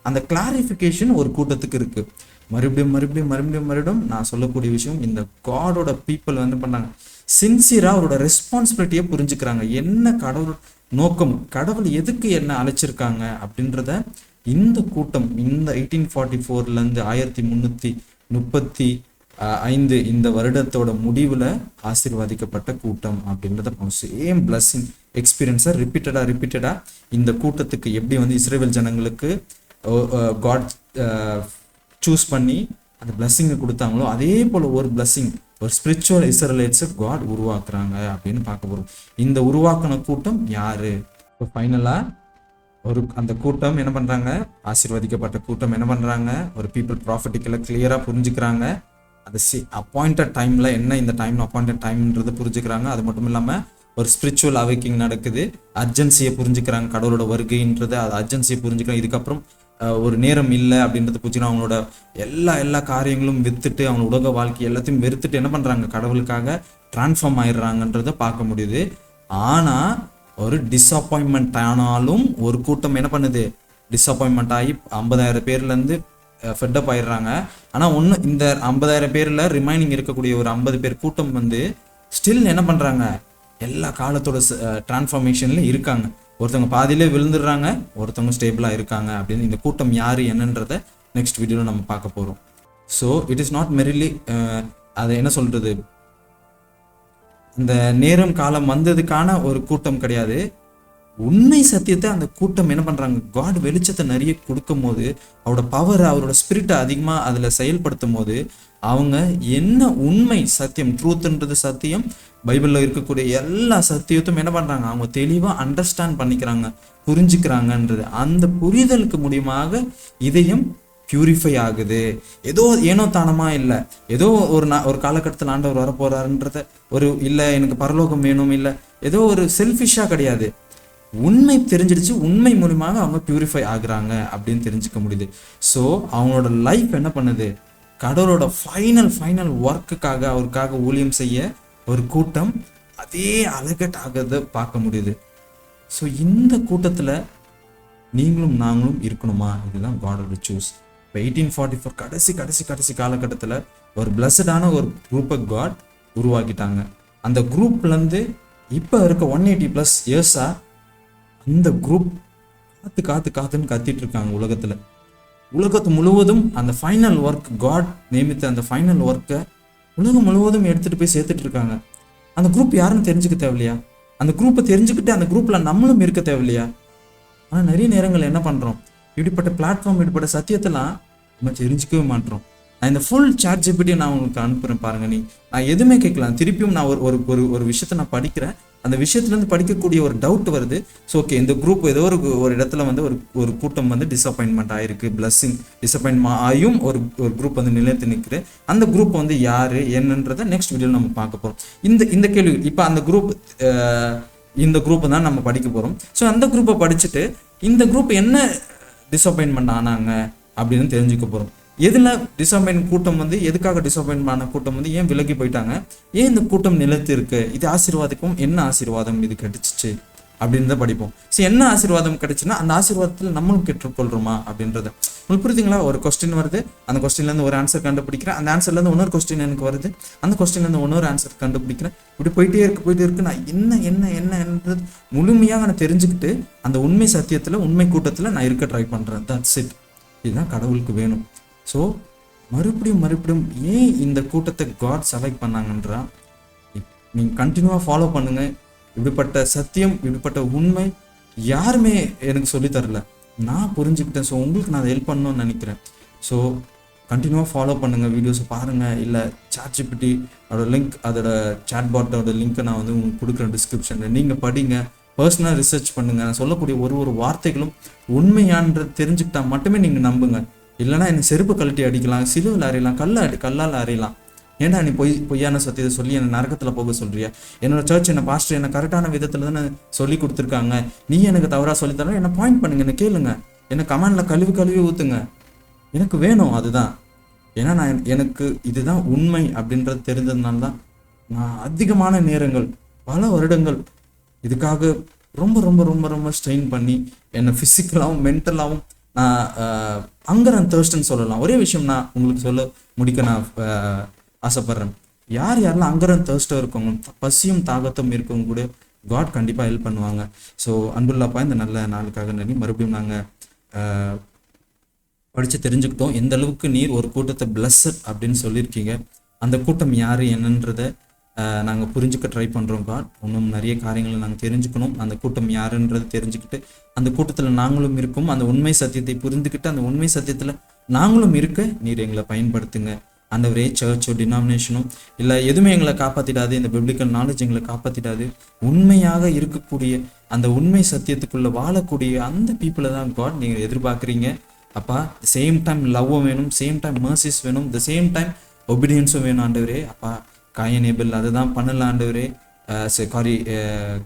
அந்த கிளாரிஃபிகேஷன் ஒரு கூட்டத்துக்கு இருக்குது. மறுபடியும் நான் சொல்லக்கூடிய விஷயம், இந்த காடோட பீப்புள் பண்ணுறாங்க சின்சியராக அவரோட ரெஸ்பான்சிபிலிட்டியை புரிஞ்சுக்கிறாங்க. என்ன கடவுள் நோக்கம், கடவுள் எதுக்கு என்ன அழைச்சிருக்காங்க அப்படின்றத இந்த கூட்டம் இந்த 1844 1335 இந்த வருடத்தோட முடிவில் ஆசீர்வாதிக்கப்பட்ட கூட்டம் அப்படின்றத சேம் பிளஸ்ஸிங் எக்ஸ்பீரியன்ஸை ரிப்பீட்டடாக இந்த கூட்டத்துக்கு எப்படி இஸ்ரவேல் ஜனங்களுக்கு காட் சூஸ் பண்ணி அந்த பிளஸ்ஸிங்கை கொடுத்தாங்களோ அதே போல் ஒரு பிளஸ்ஸிங் ஒரு ஸ்பிரிச்சுவல் இஸ்ரேலைட்ஸை காட் உருவாக்குறாங்க அப்படின்னு பார்க்க போகிறோம். இந்த உருவாக்கின கூட்டம் யாரு? இப்போ ஃபைனலாக அந்த கூட்டம் என்ன பண்ணுறாங்க, ஆசீர்வதிக்கப்பட்ட கூட்டம் என்ன பண்ணுறாங்க, ஒரு பீப்புள் ப்ராஃபிட்டிக்கலை கிளியராக புரிஞ்சுக்கிறாங்க. அந்த அப்பாயிண்டட் டைமில் என்ன இந்த டைம் அப்பாயிண்டட் டைம்ன்றது புரிஞ்சுக்கிறாங்க. அது மட்டும் இல்லாமல் ஒரு ஸ்பிரிச்சுவல் அவேக்கிங் நடக்குது, அர்ஜென்சியை புரிஞ்சுக்கிறாங்க, கடவுளோட வருகைன்றது அது அர்ஜென்சியை புரிஞ்சுக்கிறாங்க. இதுக்கப்புறம் ஒரு நேரம் இல்லை அப்படின்றத புரிஞ்சுன்னா அவங்களோட எல்லா காரியங்களும் வித்துட்டு அவங்க உலக வாழ்க்கை எல்லாத்தையும் வெறுத்துட்டு என்ன பண்ணுறாங்க, கடவுளுக்காக டிரான்ஸ்ஃபார்ம் ஆயிடுறாங்கன்றத பார்க்க முடியுது. ஆனால் ஒரு டிஸப்பாயின்மெண்ட் ஆனாலும் ஒரு கூட்டம் என்ன பண்ணுது, டிஸப்பாயின்மெண்ட் ஆகி 50,000 பேர்லேருந்து ஃபெட்டப் ஆயிடுறாங்க. ஆனால் ஒன்று இந்த 50,000 பேரில் ரிமைனிங் இருக்கக்கூடிய ஒரு 50 பேர் கூட்டம் ஸ்டில் என்ன பண்ணுறாங்க, எல்லா காலத்தோட டிரான்ஸ்ஃபார்மேஷன்லையும் இருக்காங்க. ஒருத்தவங்க பாதியிலே விழுந்துடுறாங்க, ஒருத்தவங்க ஸ்டேபிளாக இருக்காங்க அப்படின்னு இந்த கூட்டம் யார் என்னன்றதை நெக்ஸ்ட் வீடியோவில் நம்ம பார்க்க போகிறோம். So it is not merrily அதை என்ன சொல்கிறது, இந்த நேரம் காலம் வந்ததுக்கான ஒரு கூட்டம் கிடையாது. உண்மை சத்தியத்தை அந்த கூட்டம் என்ன பண்ணுறாங்க, காட் வெளிச்சத்தை நிறைய கொடுக்கும் போது அவரோட பவர் அவரோட ஸ்பிரிட்டை அதிகமாக அதில் செயல்படுத்தும் போது அவங்க என்ன உண்மை சத்தியம் ட்ரூத்ன்றது சத்தியம் பைபிளில் இருக்கக்கூடிய எல்லா சத்தியத்தையும் என்ன பண்ணுறாங்க, அவங்க தெளிவாக அண்டர்ஸ்டாண்ட் பண்ணிக்கிறாங்க, புரிஞ்சுக்கிறாங்கன்றது. அந்த புரிதலுக்கு மூலியமாக இதயம் பியூரிஃபை ஆகுது. ஏனோ தானமா இல்லை, ஏதோ ஒரு காலகட்டத்தில் ஆண்டவர் வரப்போறாருன்றத ஒரு இல்லை எனக்கு பரலோகம் வேணும் இல்லை ஏதோ ஒரு செல்ஃபிஷாக கிடையாது. உண்மை தெரிஞ்சிடுச்சு, உண்மை மூலியமாக அவங்க பியூரிஃபை ஆகுறாங்க அப்படின்னு தெரிஞ்சுக்க முடியுது. ஸோ அவங்களோட லைஃப் என்ன பண்ணுது, கடவுளோட ஃபைனல் ஒர்க்குக்காக அவருக்காக ஊழியம் செய்ய ஒரு கூட்டம் அதே அலகட் ஆகிறத பார்க்க முடியுது. ஸோ இந்த கூட்டத்தில் நீங்களும் நாங்களும் இருக்கணுமா, இதுதான் காடோட சூஸ். இப்போ 1844 கடைசி காலகட்டத்தில் ஒரு பிளஸடான ஒரு குரூப்பை காட் உருவாக்கிட்டாங்க. அந்த குரூப்லேருந்து இப்போ இருக்க 180+ இயர்ஸாக அந்த குரூப் காத்துன்னு கத்திட்டு இருக்காங்க உலகத்து முழுவதும். அந்த ஃபைனல் ஒர்க் காட் நியமித்த அந்த ஃபைனல் ஒர்க்கை உலகம் முழுவதும் எடுத்துகிட்டு போய் சேர்த்துட்டு இருக்காங்க. அந்த குரூப் யாருன்னு தெரிஞ்சுக்க தேவையில்லையா, அந்த குரூப்பை தெரிஞ்சுக்கிட்டு அந்த குரூப்பில் நம்மளும் இருக்க தேவையில்லையா? ஆனால் நிறைய நேரங்கள் என்ன பண்ணுறோம், இப்படிப்பட்ட பிளாட்ஃபார்ம் இப்படிப்பட்ட சத்தியத்தெல்லாம் நம்ம தெரிஞ்சுக்கவே மாட்டோம். நான் இந்த ஃபுல் ChatGPT நான் உங்களுக்கு அனுப்புகிறேன் பாருங்கள். நான் எதுவுமே கேட்கலாம், திருப்பியும் நான் ஒரு விஷயத்தை நான் படிக்கிறேன், அந்த விஷயத்துலேருந்து படிக்கக்கூடிய ஒரு டவுட் வருது. ஸோ ஓகே இந்த குரூப் ஏதோ ஒரு இடத்துல ஒரு கூட்டம் டிஸப்பாயின்மெண்ட் ஆயிருக்கு, பிளஸ்ஸிங் டிஸப்பாயின்மெண்ட் ஆகியும் ஒரு குரூப் நிலைத்து நிற்குது. அந்த குரூப் யார் என்னன்றதை நெக்ஸ்ட் வீடியோவில் நம்ம பார்க்க போகிறோம். இந்த கேள்வி இப்போ அந்த குரூப் தான் நம்ம படிக்க போகிறோம். ஸோ அந்த குரூப்பை படிச்சுட்டு இந்த குரூப் என்ன டிஸப்பாயின்மெண்ட் ஆனாங்க அப்படின்னு தெரிஞ்சுக்க போகிறோம். எதில் டிஸப்பாயின்ட் கூட்டம் எதுக்காக டிஸப்பாயின்ட் ஆன கூட்டம் ஏன் விலகி போயிட்டாங்க, ஏன் இந்த கூட்டம் நிலைத்து இருக்கு, இது ஆசீர்வாதக்கும் என்ன ஆசீர்வாதம் இது கிடைச்சிச்சு அப்படின்னு தான் படிப்போம். ஸோ என்ன ஆசீர்வாதம் கிடைச்சுன்னா அந்த ஆசீர்வாதத்தில் நம்மளும் பெற்றுக்கொள்கிறோமா அப்படின்றத உங்களுக்கு புரியுதுங்களா? ஒரு கொஸ்டின் வருது, அந்த கொஸ்டின்லேருந்து ஒரு ஆன்சர் கண்டுபிடிக்கிறேன், அந்த ஆன்சர்லேருந்து இன்னொரு கொஸ்டின் எனக்கு வருது, அந்த கொஸ்டின்லேருந்து இன்னொரு ஆன்சர் கண்டுபிடிக்கிறேன். இப்படி போயிட்டே இருக்கு. நான் என்னன்றது முழுமையாக நான் தெரிஞ்சுக்கிட்டு அந்த உண்மை சத்தியத்தில் உண்மை கூட்டத்தில் நான் இருக்க ட்ரை பண்ணுறேன். That's it. இதுதான் கடவுளுக்கு வேணும். ஸோ மறுபடியும் ஏன் இந்த கூட்டத்தை காட் செலக்ட் பண்ணாங்கன்றா, நீங்கள் கண்டினியூவாக ஃபாலோ பண்ணுங்கள். இப்படிப்பட்ட சத்தியம் இப்படிப்பட்ட உண்மை யாருமே எனக்கு சொல்லித்தரல, நான் புரிஞ்சுக்கிட்டேன். ஸோ உங்களுக்கு நான் அதை ஹெல்ப் பண்ணணும்னு நினைக்கிறேன். ஸோ கண்டினியூவாக ஃபாலோ பண்ணுங்கள், வீடியோஸை பாருங்கள். இல்லை ChatGPT அதோட லிங்க், அதோட சாட்பாட்டோட லிங்க்கை நான் வந்து உங்களுக்கு கொடுக்குறேன் டிஸ்கிரிப்ஷனில். நீங்கள் படிங்க, பர்சனலாக ரிசர்ச் பண்ணுங்கள். நான் சொல்லக்கூடிய ஒரு வார்த்தைகளும் உண்மையான்றது தெரிஞ்சுக்கிட்டா மட்டுமே நீங்கள் நம்புங்க. இல்லைனா என்னை செருப்பு கழட்டி அடிக்கலாம், சிலுவில் அறையலாம், கல்லால் அறையலாம். ஏன்டா நீ பொய்யான சத்தியத்தை சொல்லி என்னை நரகத்தில் போக சொல்கிறியா? என்னோட சர்ச், என்னை பாஸ்டர் என்னை கரெக்டான விதத்தில் தானே சொல்லி கொடுத்துருக்காங்க. நீ எனக்கு தவறாக சொல்லித்தரணும், என்னை பாயிண்ட் பண்ணுங்க, என்னை கேளுங்க, என்னை கமெண்டில் கழுவி ஊற்றுங்க. எனக்கு வேணும் அதுதான். ஏன்னா எனக்கு இதுதான் உண்மை அப்படின்றது தெரிஞ்சதுனால தான் நான் அதிகமான நேரங்கள், பல வருடங்கள் இதுக்காக ரொம்ப ரொம்ப ரொம்ப ரொம்ப ஸ்ட்ரெயின் பண்ணி என்னை ஃபிசிக்கலாகவும் மென்டலாகவும் நான் அங்கர் அண்ட் தர்ஸ்ட்னு சொல்லலாம். ஒரே விஷயம் நான் உங்களுக்கு முடிக்க நான் ஆசைப்படுறேன். யாரெல்லாம் அங்கர் அண்ட் தர்ஸ்டாக இருக்கவங்க, பசியும் தாகத்தும் இருக்கவங்க கூட காட் கண்டிப்பாக ஹெல்ப் பண்ணுவாங்க. ஸோ அன்புல்லாப்பா, இந்த நல்ல நாளுக்காக நன்றி. மறுபடியும் நாங்கள் படித்து தெரிஞ்சுக்கிட்டோம் எந்த அளவுக்கு நீர் ஒரு கூட்டத்தை பிளஸ்ஸட் அப்படின்னு சொல்லியிருக்கீங்க. அந்த கூட்டம் யார் என்னன்றதை நாங்கள் புரிஞ்சுக்க ட்ரை பண்ணுறோம் காட். இன்னும் நிறைய காரியங்களை நாங்கள் தெரிஞ்சுக்கணும். அந்த கூட்டம் யாருன்றது தெரிஞ்சுக்கிட்டு அந்த கூட்டத்தில் நாங்களும் இருக்கும், அந்த உண்மை சத்தியத்தை புரிந்துக்கிட்டு அந்த உண்மை சத்தியத்தில் நாங்களும் இருக்க நீர் எங்களை பயன்படுத்துங்க. ஆண்டவரே, சர்ச்சோ டினாமினேஷனும் இல்லை எதுவுமே எங்களை காப்பாற்றிடாது. இந்த பிப்ளிக்கல் நாலேஜ் எங்களை காப்பாற்றிடாது. உண்மையாக இருக்கக்கூடிய அந்த உண்மை சத்தியத்துக்குள்ளே வாழக்கூடிய அந்த பீப்புளை தான் காட் நீங்கள் எதிர்பார்க்குறீங்க. அப்பா, சேம் டைம் லவ்வும் வேணும், சேம் டைம் மர்சிஸ் வேணும், த சேம் டைம் ஒபீடியன்ஸும் வேணும் ஆண்டவரே. அப்பா, காயின் ஏபிள் அதுதான் பண்ணல ஆண்டவரே.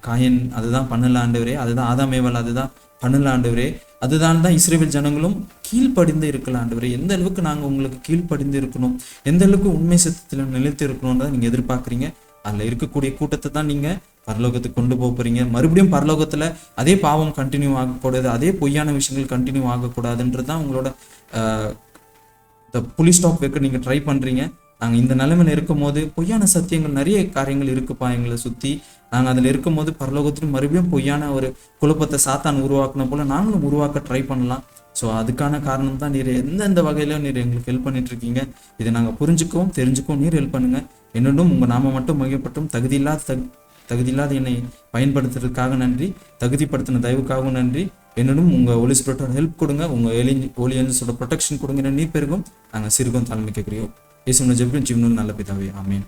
காயின் அதுதான் பண்ணல ஆண்டவரே. அதுதான் ஆதாம் ஏவாள் அதுதான் பண்ணல ஆண்டவரே. அதுதான் இஸ்ரவேல் ஜனங்களும் கீழ்ப்படிந்து இருக்கலாம் ஆண்டவரே. எந்த அளவுக்கு நாங்கள் உங்களுக்கு கீழ்ப்படிந்து இருக்கணும், எந்த அளவுக்கு உண்மை சத்தியத்தில் நிலைத்து இருக்கணும்ன்றதை நீங்கள் எதிர்பார்க்குறீங்க. அதில் இருக்கக்கூடிய கூட்டத்தை தான் நீங்கள் பரலோகத்துக்கு கொண்டு போகிறீங்க. மறுபடியும் பரலோகத்தில் அதே பாவம் கண்டினியூ ஆகக்கூடாது, அதே பொய்யான விஷயங்கள் கண்டினியூ ஆகக்கூடாதுன்றது தான் உங்களோட புலி ஸ்டாப் வைக்க நீங்கள் ட்ரை பண்ணுறீங்க. நாங்கள் இந்த நிலைமையில் இருக்கும் போது பொய்யான சத்தியங்கள் நிறைய காரியங்கள் இருக்குப்பா எங்களை சுற்றி. நாங்கள் அதில் இருக்கும் போது பரலோகத்திலும் மறுபடியும் பொய்யான ஒரு குழப்பத்தை சாத்தான் உருவாக்குன போல நாங்களும் உருவாக்க ட்ரை பண்ணலாம். ஸோ அதுக்கான காரணம் தான் நீர் எந்தெந்த வகையிலும் நீர் எங்களுக்கு ஹெல்ப் பண்ணிட்டு இருக்கீங்க. இதை நாங்கள் புரிஞ்சுக்கவும் தெரிஞ்சுக்கவும் நீர் ஹெல்ப் பண்ணுங்கள். என்னும் உங்கள் நாம மட்டும் மையப்பட்டும் தகுதியில்லாத என்னை பயன்படுத்துறதுக்காக நன்றி, தகுதிப்படுத்தின தயவுக்காகவும் நன்றி. என்னும் உங்கள் ஒலி ஸ்பிரிட்டோட ஹெல்ப் கொடுங்க, உங்கள் ஒலி ஏஞ்சல்ஸோட ப்ரொடெக்ஷன் கொடுங்க. நீர் பெருகும், நாங்கள் சிறுகும் தாழ்மை கேட்குறோம். இயேசுவின் ஜெபம் ஜீவனும் நல்ல பிதாவே, ஆமென்.